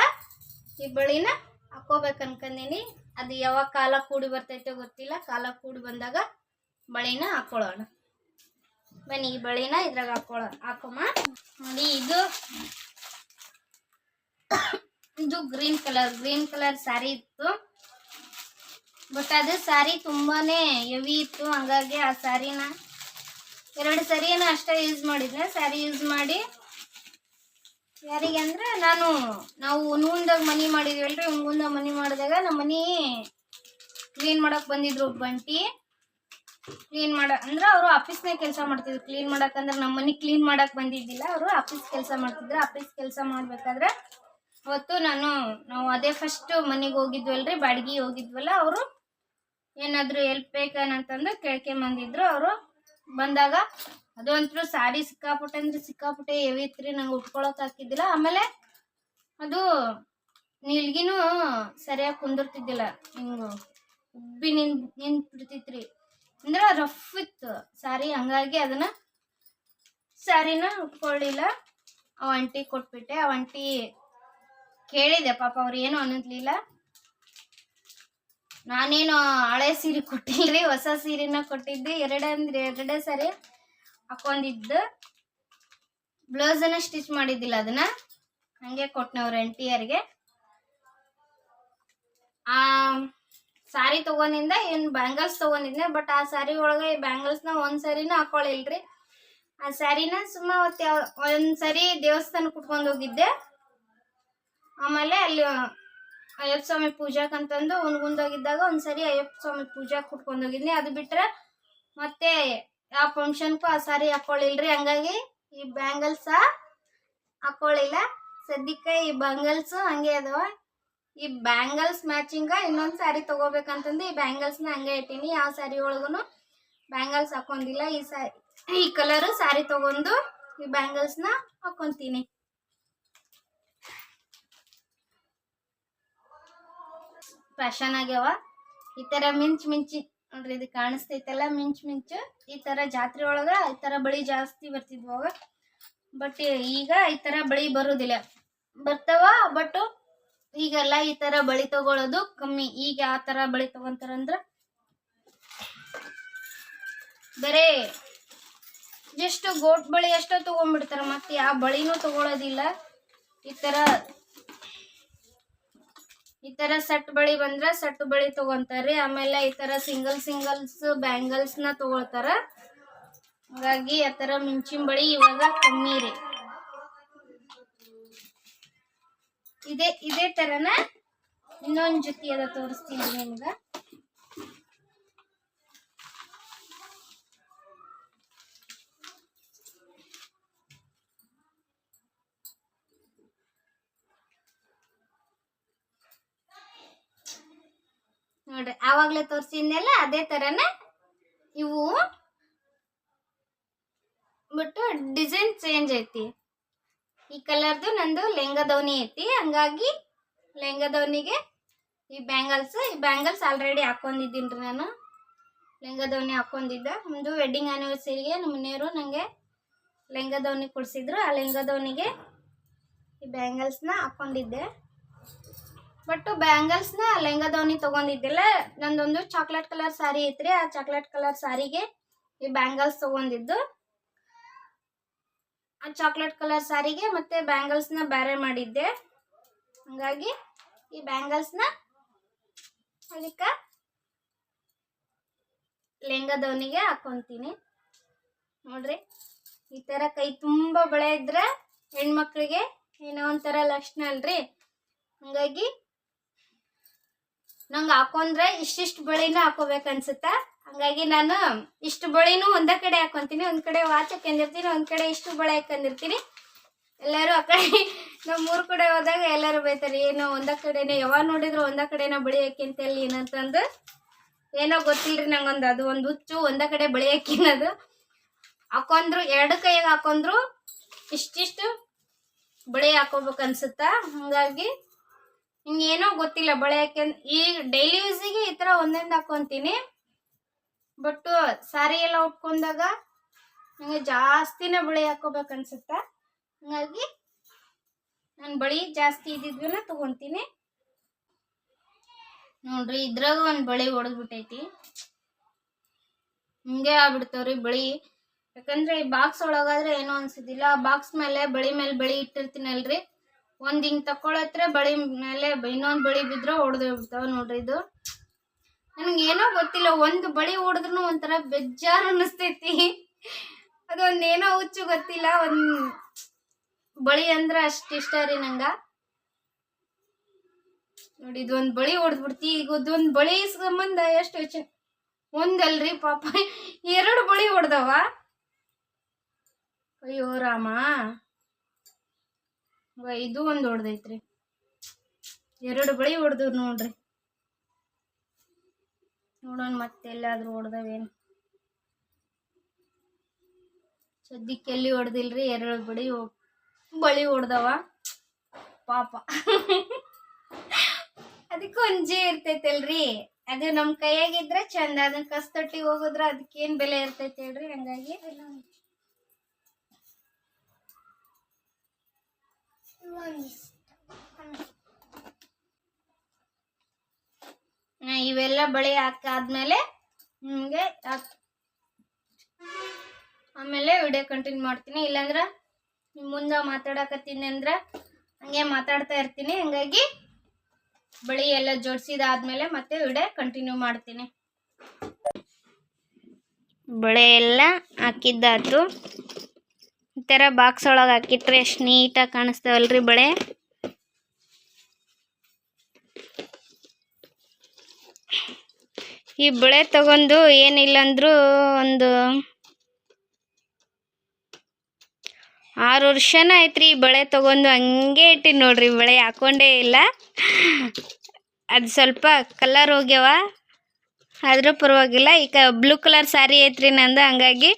ಈ ಬಳಿನ ಹಾಕೋಬೇಕು ಅನ್ಕೊಂಡೀನಿ. ಅದು ಯಾವಾಗ ಕಾಲ ಕೂಡಿ ಬರ್ತೈತೆ ಗೊತ್ತಿಲ್ಲ. ಕಾಲ ಕೂಡಿ ಬಂದಾಗ ಬಳಿನ ಹಾಕೊಳ್ಳೋಣ ಬನ್ನಿ. ಈ ಬಳಿನ ಇದ್ರಾಗ ಹಾಕೋಮ ನೋಡಿ. ಇದು ಗ್ರೀನ್ ಕಲರ್ ಸ್ಯಾರಿ ಇತ್ತು. ಬಟ್ ಅದು ಸ್ಯಾರಿ ತುಂಬಾನೇ ಹೆವಿ ಇತ್ತು. ಹಂಗಾಗಿ ಆ ಸ್ಯಾರಿನ 2 ಸರಿನ ಅಷ್ಟೇ ಯೂಸ್ ಮಾಡಿದ್ದೆ. ಸ್ಯಾರಿ ಯೂಸ್ ಮಾಡಿ ಯಾರಿಗೆ ಅಂದ್ರೆ ನಾವು ಹುನಗುಂದಾಗ ಮನಿ ಮಾಡಿದ್ವಲ್ರಿ. ಹುನಗುಂದಾಗ ಮನಿ ಮಾಡಿದಾಗ ನಮ್ಮ ಮನಿ ಕ್ಲೀನ್ ಮಾಡಕ್ ಬಂದಿದ್ರು. ಬಂಟಿ ಕ್ಲೀನ್ ಅಂದ್ರೆ ಅವರು ಆಫೀಸ್ನಾಗ ಕೆಲಸ ಮಾಡ್ತಿದ್ರು. ಕ್ಲೀನ್ ಮಾಡಕ್ಕಂದ್ರೆ ನಮ್ಮ ಮನಿ ಕ್ಲೀನ್ ಮಾಡಕ್ ಬಂದಿದ್ದಿಲ್ಲ. ಅವರು ಆಫೀಸ್ ಕೆಲಸ ಮಾಡ್ತಿದ್ರು. ಆಫೀಸ್ ಕೆಲಸ ಮಾಡ್ಬೇಕಾದ್ರೆ ಅವತ್ತು ನಾವು ಅದೇ ಫಸ್ಟ್ ಮನೆಗೆ ಹೋಗಿದ್ವಲ್ರಿ, ಬಾಡಿಗೆ ಹೋಗಿದ್ವಲ್ಲ. ಅವರು ಏನಾದ್ರು ಹೆಲ್ಪ್ ಬೇಕೇನಂತಂದು ಕೇಳ್ಕೊಂಬಂದಿದ್ರು. ಅವರು ಬಂದಾಗ ಅದು ಅಂತೂ ಸ್ಯಾರಿ ಸಿಕ್ಕಾಪಟ್ಟೆ ಹೆವಿ ಇತ್ರಿ. ನಂಗೆ ಉಟ್ಕೊಳಕ್ ಹಾಕಿದ್ದಿಲ್ಲ. ಆಮೇಲೆ ಅದು ನೀಲ್ಗಿನೂ ಸರಿಯಾಗಿ ಕುಂದಿರ್ತಿದ್ದಿಲ್ಲ, ಹಿಂಗ ಉಬ್ಬಿ ನಿಂತ್ಬಿಡ್ತಿತ್ರಿ. ಅಂದ್ರೆ ರಫ್ ಇತ್ತು ಸ್ಯಾರಿ. ಹಂಗಾಗಿ ಅದನ್ನ ಸ್ಯಾರಿನ ಉಟ್ಕೊಳ್ಳಿಲ್ಲ. ಅವ ಅಂಟಿ ಕೊಟ್ಬಿಟ್ಟೆ. ಅವ ಅಂಟಿ ಕೇಳಿದೆ, ಪಾಪ ಅವ್ರು ಏನು ಅನ್ನೋದ್ಲಿಲ್ಲ. ನಾನೇನು ಹಳೆ ಸೀರೆ ಕೊಟ್ಟಿಲ್ರಿ, ಹೊಸ ಸೀರೆನ ಕೊಟ್ಟಿದ್ದೆ. ಎರಡೇ ಸರಿ ಹಾಕೊಂಡಿದ್ದು. ಬ್ಲೌಸನ್ನ ಸ್ಟಿಚ್ ಮಾಡಿದ್ದಿಲ್ಲ, ಅದನ್ನ ಹಂಗೆ ಕೊಟ್ಟನವ್ರು ಆಂಟಿಯರ್ಗೆ. ಆ ಸ್ಯಾರಿ ತಗೊಂಡಿಂದ ಬ್ಯಾಂಗಲ್ಸ್ ತಗೊಂಡಿದ್ದೆ. ಬಟ್ ಆ ಸ್ಯಾರಿ ಒಳಗೆ ಈ ಬ್ಯಾಂಗಲ್ಸ್ನ ಒಂದ್ ಸರಿನ ಹಾಕೊಳ್ಳಿಲ್ರಿ. ಆ ಸ್ಯಾರಿನ ಸುಮ್ಮ ಒಂದ್ಸರಿ ದೇವಸ್ಥಾನಕ್ಕೆ ಕುಟ್ಕೊಂಡು ಹೋಗಿದ್ದೆ. ಆಮೇಲೆ ಅಲ್ಲಿ ಅಯ್ಯಪ್ಪ ಸ್ವಾಮಿ ಪೂಜಾಕಂತಂದು ಹುನಗುಂದಾಗಿದ್ದಾಗ ಒಂದ್ಸರಿ ಅಯ್ಯಪ್ಪ ಸ್ವಾಮಿ ಪೂಜಾಕ್ ಕುಟ್ಕೊಂಡು ಹೋಗಿದ್ನಿ. ಅದು ಬಿಟ್ರೆ ಮತ್ತೆ ಯಾವ ಫಂಕ್ಷನ್ಗೂ ಆ ಸ್ಯಾರಿ ಹಾಕೊಳ್ಳಿಲ್ರಿ. ಹಂಗಾಗಿ ಈ ಬ್ಯಾಂಗಲ್ಸ್ ಹಾಕೊಳ್ಳಿಲ್ಲ. ಸದ್ಯಕ್ಕೆ ಈ ಬ್ಯಾಂಗಲ್ಸ್ ಹಂಗೆ ಅದಾವ. ಈ ಬ್ಯಾಂಗಲ್ಸ್ ಮ್ಯಾಚಿಂಗ ಇನ್ನೊಂದು ಸ್ಯಾರಿ ತಗೋಬೇಕಂತಂದು ಈ ಬ್ಯಾಂಗಲ್ಸ್ನ ಹಂಗೆ ಇಟ್ಟೀನಿ. ಯಾವ ಸ್ಯಾರಿ ಒಳಗೂ ಬ್ಯಾಂಗಲ್ಸ್ ಹಾಕೊಂಡಿಲ್ಲ. ಈ ಕಲರ್ ಸ್ಯಾರಿ ತಗೊಂಡು ಈ ಬ್ಯಾಂಗಲ್ಸ್ನ ಹಾಕೊಂತೀನಿ. ಫ್ಯಾಷನ್ ಆಗ್ಯಾವ ಈ ತರ ಮಿಂಚು ನೋಡ್ರಿ. ಇದು ಕಾಣಿಸ್ತೈತಲ್ಲ ಮಿಂಚು. ಈ ತರ ಜಾತ್ರೆ ಒಳಗ ಈ ತರ ಬಳಿ ಜಾಸ್ತಿ ಬರ್ತಿದ್ವಾಗ. ಬಟ್ ಈಗ ಈ ತರ ಬಳಿ ಬರುದಿಲ್ಲ. ಬರ್ತಾವ ಬಟ್ ಈಗೆಲ್ಲ ಈ ತರ ಬಳಿ ತಗೊಳ್ಳೋದು ಕಮ್ಮಿ. ಈಗ ಆ ತರ ಬಳಿ ತಗೊಂತಾರಂದ್ರ ಬರೇ ಜಸ್ಟ್ ಗೋಟ್ ಬಳಿ ಅಷ್ಟೋ ತಗೊಂಡ್ಬಿಡ್ತಾರ. ಮತ್ತೆ ಯಾವ ಬಳಿನೂ ತಗೊಳ್ಳೋದಿಲ್ಲ. ಈ ತರ ಸೆಟ್ ಬಳಿ ಬಂದ್ರೆ ಸೆಟ್ ಬಳಿ ತಗೊಂತಾರ್ರಿ. ಆಮೇಲೆ ಈ ತರ ಸಿಂಗಲ್ಸ್ ಬ್ಯಾಂಗಲ್ಸ್ನ ತಗೊಳ್ತಾರ. ಹಾಗಾಗಿ ಆ ತರ ಮಿಂಚಿನ ಬಳಿ ಇವಾಗ ಕಮ್ಮಿ ರೀ. ಇದೇ ತರನ ಇನ್ನೊಂದು ಜೊತೆ ಅದ ತೋರಿಸ್ತೀನಿ ನಿಮ್ಗೆ. ನೋಡ್ರಿ, ಆವಾಗ್ಲೇ ತೋರಿಸಿದ್ನೆಲ್ಲ ಅದೇ ತರನ ಇವು. ಬಟ್ ಡಿಸೈನ್ ಚೇಂಜ್ ಐತಿ. ಈ ಕಲರ್ದು ನಂದು ಲೆಹಂಗಾದವನಿ ಐತಿ. ಹಂಗಾಗಿ ಲೆಹಂಗಾದವನಿಗೆ ಈ ಬ್ಯಾಂಗಲ್ಸ್ ಆಲ್ರೆಡಿ ಹಾಕೊಂಡಿದ್ದೀನಿ ರೀ. ನಾನು ಲೆಹಂಗಾದವನಿ ಹಾಕೊಂಡಿದ್ದೆ. ಒಂದು ವೆಡ್ಡಿಂಗ್ ಆ್ಯನಿವರ್ಸರಿಗೆ ನಮ್ಮ ಮನೆಯವರು ನನಗೆ ಲೆಹಂಗಾದವನಿ ಕೊಡಿಸಿದ್ರು. ಆ ಲೆಹಂಗಾದವನಿಗೆ ಈ ಬ್ಯಾಂಗಲ್ಸ್ನ ಹಾಕೊಂಡಿದ್ದೆ. ಬಟ್ ಬ್ಯಾಂಗಲ್ಸ್ನ ಲೆಹಂಗಾದವನಿ ತೊಗೊಂಡಿದ್ದಿಲ್ಲ. ನಂದೊಂದು ಚಾಕ್ಲೇಟ್ ಕಲರ್ ಸ್ಯಾರಿ ಐತ್ರಿ. ಆ ಚಾಕ್ಲೇಟ್ ಕಲರ್ ಸ್ಯಾರಿಗೆ ಈ ಬ್ಯಾಂಗಲ್ಸ್ ತೊಗೊಂಡಿದ್ದು. ಆ ಚಾಕ್ಲೇಟ್ ಕಲರ್ ಸ್ಯಾರಿಗೆ ಮತ್ತೆ ಬ್ಯಾಂಗಲ್ಸ್ನ ಬೇರೆ ಮಾಡಿದ್ದೆ. ಹಂಗಾಗಿ ಈ ಬ್ಯಾಂಗಲ್ಸ್ನ ಅದಕ್ಕೆ ಲೆಹಂಗಾದವನಿಗೆ ಹಾಕೊಂತೀನಿ. ನೋಡ್ರಿ, ಈ ಥರ ಕೈ ತುಂಬ ಬಳೆ ಇದ್ರೆ ಹೆಣ್ಮಕ್ಳಿಗೆ ಏನೋ ಒಂಥರ ಲಕ್ಷಣ ಅಲ್ರಿ. ಹಂಗಾಗಿ ನಂಗೆ ಹಾಕೊಂಡ್ರೆ ಇಷ್ಟಿಷ್ಟು ಬಳಿನ ಹಾಕೋಬೇಕನ್ಸುತ್ತ. ಹಂಗಾಗಿ ನಾನು ಇಷ್ಟು ಬಳಿನೂ ಒಂದೇ ಕಡೆ ಹಾಕೊಂತೀನಿ. ಒಂದು ಕಡೆ ವಾಚ್ ಹಾಕೊಂಡಿರ್ತೀನಿ, ಒಂದು ಕಡೆ ಇಷ್ಟು ಬಳೆ ಹಾಕೊಂಡಿರ್ತೀನಿ. ಎಲ್ಲರೂ ಆ ಕಡೆ ನಮ್ಮೂರ್ ಕಡೆ ಹೋದಾಗ ಎಲ್ಲರೂ ಬೈತಾರೆ, ಏನೋ ಒಂದ ಕಡೆನೇ ಯಾವಾಗ ನೋಡಿದ್ರು ಒಂದ ಕಡೆನ ಬಳಿ ಹಾಕಿಂತಲ್ಲಿ ಏನಂತಂದು. ಏನೋ ಗೊತ್ತಿಲ್ರಿ ನಂಗೊಂದು ಅದು ಒಂದು ಹುಚ್ಚು, ಒಂದ ಕಡೆ ಬಳಿ ಹಾಕಿನದು. ಹಾಕೊಂಡ್ರು 2 ಕೈಯಾಗ ಹಾಕೊಂಡ್ರು ಇಷ್ಟಿಷ್ಟು ಬಳಿ ಹಾಕೋಬೇಕು ಅನ್ಸುತ್ತ. ಹಂಗಾಗಿ ಹಿಂಗೇನೋ ಗೊತ್ತಿಲ್ಲ ಬಳೆ ಹಾಕ್ಯಂಡ್ ಈಗ ಡೈಲಿ ಯೂಸಿಗೆ ಈ ಥರ ಒಂದೊಂದು ಹಾಕೊಂತೀನಿ. ಬಟ್ ಸಾರಿ ಎಲ್ಲ ಉಟ್ಕೊಂಡಾಗ ನಂಗೆ ಜಾಸ್ತಿನೇ ಬಳೆ ಹಾಕೋಬೇಕು ಅನ್ಸುತ್ತ. ಹಂಗಾಗಿ ನಾನು ಬಳಿ ಜಾಸ್ತಿ ಇದ್ದಿದ್ವನ್ನ ತಗೊಂತೀನಿ. ನೋಡ್ರಿ ಇದ್ರಾಗ ಒಂದು ಬಳಿ ಹೊಡೆದ್ಬಿಟ್ಟೈತಿ. ಹಿಂಗೆ ಆಗ್ಬಿಡ್ತಾವ್ರಿ ಬಳಿ. ಯಾಕಂದ್ರೆ ಈ ಬಾಕ್ಸ್ ಒಳಗಾದ್ರೆ ಏನೋ ಅನ್ಸಿದಿಲ್ಲ. ಆ ಬಾಕ್ಸ್ ಮೇಲೆ ಬಳಿ ಇಟ್ಟಿರ್ತೀನಲ್ರಿ, ಒಂದ್ ಹಿಂಗ್ ತಕೊಳತ್ರ ಬಳಿ ಮೇಲೆ ಇನ್ನೊಂದು ಬಳಿ ಬಿದ್ರೆ ಹೊಡೆದೋಗ್ಬಿಡ್ತಾವ. ನೋಡ್ರಿ ಇದು ನನಗೆ ಏನೋ ಗೊತ್ತಿಲ್ಲ, ಒಂದು ಬಳಿ ಹೊಡೆದ್ರು ಒಂಥರ ಬೇಜಾರು ಅನ್ನಿಸ್ತೈತಿ. ಅದೊಂದೇನೋ ಹುಚ್ಚು ಗೊತ್ತಿಲ್ಲ, ಒಂದ್ ಬಳಿ ಅಂದ್ರೆ ಅಷ್ಟು ಇಷ್ಟ ರೀ ನಂಗ. ನೋಡಿ ಇದೊಂದು ಬಳಿ ಹೊಡೆದ್ಬಿಡ್ತಿ. ಈಗ ಇದೊಂದು ಬಳಿ ಸಂಬಂಧ ಎಷ್ಟು ಯೋಚನೆ, ಒಂದಲ್ರಿ ಪಾಪ 2 ಬಳಿ ಹೊಡೆದವ. ಅಯ್ಯೋ ರಾಮ, ಇದು ಒಂದು ಹೊಡೆದೈತ್ರಿ. 2 ಬಳಿ ಹೊಡೆದ್ರು ನೋಡ್ರಿ. ನೋಡೋಣ ಮತ್ತೆಲ್ಲಾದ್ರೂ ಹೊಡೆದವೇನು. ಸದ್ಯಕ್ಕೆ ಎಲ್ಲಿ ಹೊಡೆದಿಲ್ರಿ. 2 ಬಳಿ ಹೊಡೆದವ ಪಾಪ. ಅದಕ್ಕೆ ಒಂಜಿ ಇರ್ತೈತಲ್ರಿ, ಅದು ನಮ್ಮ ಕೈಯಾಗಿದ್ರೆ ಚಂದ. ಅದನ್ನ ಕಸ್ತೊಟ್ಟಿಗೆ ಹೋಗಿದ್ರ ಅದಕ್ಕೇನು ಬೆಲೆ ಇರ್ತೈತೆ ಹೇಳ್ರಿ. ಹಂಗಾಗಿ ಇವೆಲ್ಲ ಬಳಿ ಹಾಕಾದ್ಮೇಲೆ ನಿಮಗೆ ಆಮೇಲೆ ವಿಡಿಯೋ ಕಂಟಿನ್ಯೂ ಮಾಡ್ತೀನಿ. ಇಲ್ಲಾಂದ್ರೆ ಮುಂದೆ ಮಾತಾಡಕತ್ತೀನಿ ಅಂದ್ರೆ ಹಂಗೆ ಮಾತಾಡ್ತಾ ಇರ್ತೀನಿ. ಹಂಗಾಗಿ ಬಳಿ ಎಲ್ಲ ಜೋಡಿಸಿದಾದ್ಮೇಲೆ ಮತ್ತೆ ವಿಡಿಯೋ ಕಂಟಿನ್ಯೂ ಮಾಡ್ತೀನಿ. ಬಳೆ ಎಲ್ಲ ಹಾಕಿದ್ದಾತು. ಈ ಥರ ಬಾಕ್ಸ್ ಒಳಗೆ ಹಾಕಿಟ್ರೆ ಎಷ್ಟು ನೀಟಾಗಿ ಕಾಣಿಸ್ತಾವಲ್ರಿ ಬಳೆ. ಈ ಬಳೆ ತಗೊಂಡು ಏನಿಲ್ಲ ಅಂದರೂ ಒಂದು 6 ವರ್ಷನ ಆಯ್ತ್ರಿ ಈ ಬಳೆ ತಗೊಂಡು. ಹಂಗೆ ಇಟ್ಟಿನಿ ನೋಡ್ರಿ, ಬಳೆ ಹಾಕೊಂಡೇ ಇಲ್ಲ. ಅದು ಸ್ವಲ್ಪ ಕಲರ್ ಹೋಗ್ಯವ, ಆದರೂ ಪರವಾಗಿಲ್ಲ. ಈಗ ಬ್ಲೂ ಕಲರ್ ಸ್ಯಾರಿ ಐತ್ರಿ ನಂದು, ಹಂಗಾಗಿ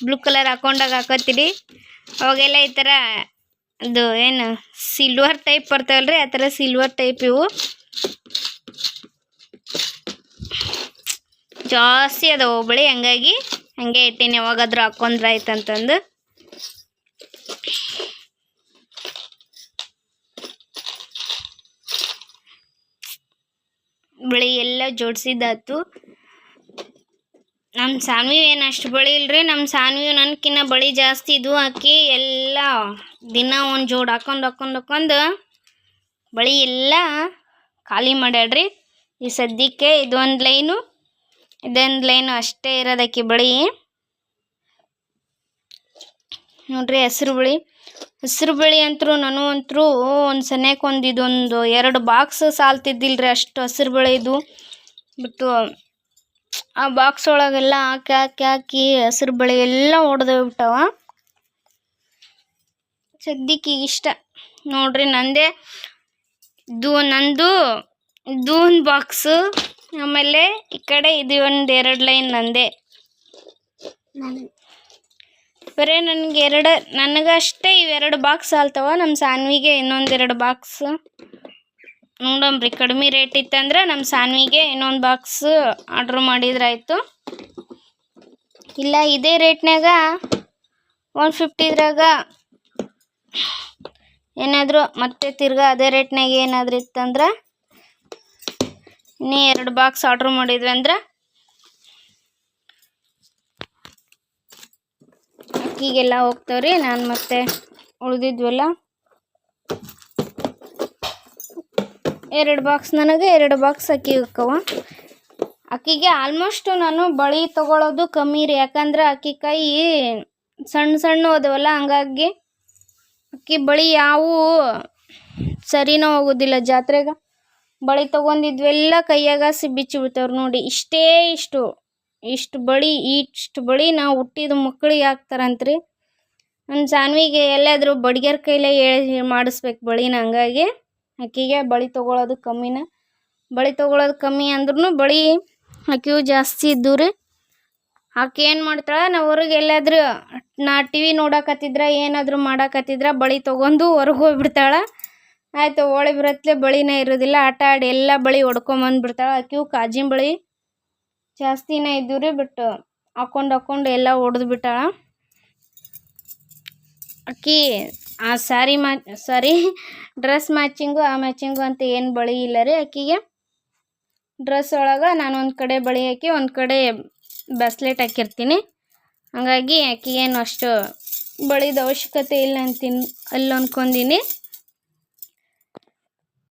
ಬ್ಲೂ ಕಲರ್ ಹಾಕೋತೀನಿ. ಅವಾಗೆಲ್ಲ ಈ ಥರ ಅದು ಏನು ಸಿಲ್ವರ್ ಟೈಪ್ ಬರ್ತಾವಲ್ರಿ, ಆ ಥರ ಸಿಲ್ವರ್ ಟೈಪ್ ಇವು ಜಾಸ್ತಿ ಅದಾವ ಬಳಿ. ಹಂಗಾಗಿ ಹಂಗೆ ಇಟ್ಟೀನಿ, ಯಾವಾಗಾದ್ರೂ ಹಾಕೊಂಡ್ರೆ ಆಯ್ತಂತಂದು. ಬಳಿ ಎಲ್ಲ ಜೋಡಿಸಿದ್ದಾತು. ನಮ್ಮ ಸಾನ್ವಿ ಏನು ಅಷ್ಟು ಬಳಿ ಇಲ್ರಿ. ನಮ್ಮ ಸಾನ್ವಿ ನನ್ಕಿನ್ನ ಬಳಿ ಜಾಸ್ತಿ ಇದು ಹಾಕಿ ಎಲ್ಲ ದಿನ ಒಂದು ಜೋಡು ಹಾಕೊಂಡು ಬಳಿ ಎಲ್ಲ ಖಾಲಿ ಮಾಡ್ಯಾಡ್ರಿ. ಈ ಸದ್ಯಕ್ಕೆ ಇದೊಂದು ಲೈನು ಅಷ್ಟೇ ಇರೋದಕ್ಕೆ ಬಳಿ. ನೋಡ್ರಿ ಹಸಿರು ಬಳಿ ಅಂತರೂ ಒಂದು ಸನೇಕ ಇದೊಂದು 2 ಬಾಕ್ಸ್ ಸಾಲ್ತಿದ್ದಿಲ್ರಿ, ಅಷ್ಟು ಹಸಿರು ಬಳಿ ಇದು. ಬಟ್ ಆ ಬಾಕ್ಸ್ ಒಳಗೆಲ್ಲ ಹಾಕಿ ಹಸಿರು ಬಳಿ ಎಲ್ಲ ಹೊಡೆದೋಗ್ಬಿಟ್ಟವ. ಸದ್ಯಕ್ಕೆ ಇಷ್ಟ ನೋಡ್ರಿ. ನಂದು ಒಂದು ಬಾಕ್ಸು, ಆಮೇಲೆ ಈ ಕಡೆ ಇದು ಒಂದು 2 ಲೈನ್ ನಂದೇ. ಬರೀ ನನಗಷ್ಟೇ ಇವು 2 ಬಾಕ್ಸ್ ಸಾಲ್ತವ. ನಮ್ಮ ಸಾನ್ವಿಗೆ ಇನ್ನೊಂದು 2 ಬಾಕ್ಸ್ ನೋಡಂಬ್ರಿ. ಕಡಿಮೆ ರೇಟ್ ಇತ್ತಂದ್ರೆ ನಮ್ಮ ಸಾನ್ವಿಗೆ ಇನ್ನೊಂದು ಬಾಕ್ಸ್ ಆರ್ಡ್ರ್ ಮಾಡಿದ್ರಾಯ್ತು. ಇಲ್ಲ ಇದೇ ರೇಟ್ನಾಗ 150 ಏನಾದರೂ ಮತ್ತೆ ತಿರ್ಗಾ ಅದೇ ರೇಟ್ನಾಗ ಏನಾದರೂ ಇತ್ತಂದ್ರೆ ಇನ್ನೂ 2 ಬಾಕ್ಸ್ ಆರ್ಡ್ರ್ ಮಾಡಿದ್ವಿ ಅಂದ್ರೆ ಅಕ್ಕಿಗೆಲ್ಲ ಹೋಗ್ತಾವ್ರಿ. ನಾನು ಮತ್ತೆ ಉಳಿದಿದ್ವಲ್ಲ 2 ಬಾಕ್ಸ್ ನನಗೆ, 2 ಬಾಕ್ಸ್ ಅಕ್ಕಿಗೆ ಹೋಕ್ಕವ. ಅಕ್ಕಿಗೆ ಆಲ್ಮೋಸ್ಟ್ ನಾನು ಬಳಿ ತೊಗೊಳೋದು ಕಮ್ಮಿ ರೀ. ಯಾಕಂದ್ರೆ ಅಕ್ಕಿ ಕೈ ಸಣ್ಣ ಹೋದವಲ್ಲ, ಹಂಗಾಗಿ ಅಕ್ಕಿ ಬಳಿ ಯಾವೂ ಸರಿನೂ ಹೋಗೋದಿಲ್ಲ. ಜಾತ್ರೆಗೆ ಬಳಿ ತೊಗೊಂಡಿದ್ವೆಲ್ಲ ಕೈಯಾಗ ಬಿಚ್ಚಿ ಬಿಡ್ತಾವ್ರಿ. ನೋಡಿ ಇಷ್ಟು ಬಳಿ ನಾವು ಹುಟ್ಟಿದ ಮಕ್ಕಳಿಗೆ ಹಾಕ್ತಾರಂತ್ರಿ. ನನ್ನ ಸಾನ್ವಿಗೆ ಎಲ್ಲಾದರೂ ಬಡಿಗೆರ್ ಕೈಲೇ ಹೇಳಿ ಮಾಡಿಸ್ಬೇಕು ಬಳಿನ, ಹಂಗಾಗಿ ಆಕಿಗೆ ಬಳೆ ತೊಗೊಳೋದು ಕಮ್ಮಿನ. ಬಳೆ ತೊಗೊಳೋದು ಕಮ್ಮಿ ಅಂದ್ರೂ ಬಳೆ ಆಕಿವು ಜಾಸ್ತಿ ಇದ್ದು ರೀ. ಆಕೆ ಏನು ಮಾಡ್ತಾಳೆ, ನಾವು ಹೊರಗೆ ಎಲ್ಲಾದರೂ ಟಿ ವಿ ನೋಡಕತ್ತಿದ್ರೆ ಏನಾದರೂ ಮಾಡಕತ್ತಿದ್ರೆ ಬಳೆ ತೊಗೊಂಡು ಹೊರಗೆ ಹೋಗ್ಬಿಡ್ತಾಳೆ. ಆಯಿತು ಹೋಳಿ ಬರತ್ಲೆ ಬಳಿನೇ ಇರೋದಿಲ್ಲ, ಆಟ ಆಡಿ ಎಲ್ಲ ಬಳೆ ಹೊಡ್ಕೊಂಬಂದ್ಬಿಡ್ತಾಳೆ. ಆಕಿವು ಕಾಜಿನ ಬಳೆ ಜಾಸ್ತಿನೇ ಇದ್ದು ರೀ, ಬಟ್ ಹಾಕೊಂಡು ಎಲ್ಲ ಹೊಡೆದು ಬಿಟ್ಟಾಳ. ಆಕಿ ಆ ಡ್ರೆಸ್ ಮ್ಯಾಚಿಂಗು ಆ ಮ್ಯಾಚಿಂಗು ಅಂತ ಏನು ಬಳೆ ಇಲ್ಲ ರೀ ಆಕಿಗೆ. ಡ್ರೆಸ್ ಒಳಗೆ ನಾನು ಒಂದು ಕಡೆ ಬಳೆ ಹಾಕಿ ಒಂದು ಕಡೆ ಬ್ಯಾಸ್ಲೆಟ್ ಹಾಕಿರ್ತೀನಿ. ಹಾಗಾಗಿ ಆಕಿಗೇನು ಅಷ್ಟು ಬಳಿದ ಅವಶ್ಯಕತೆ ಇಲ್ಲ ಅಂದ್ಕೊಂಡೀನಿ.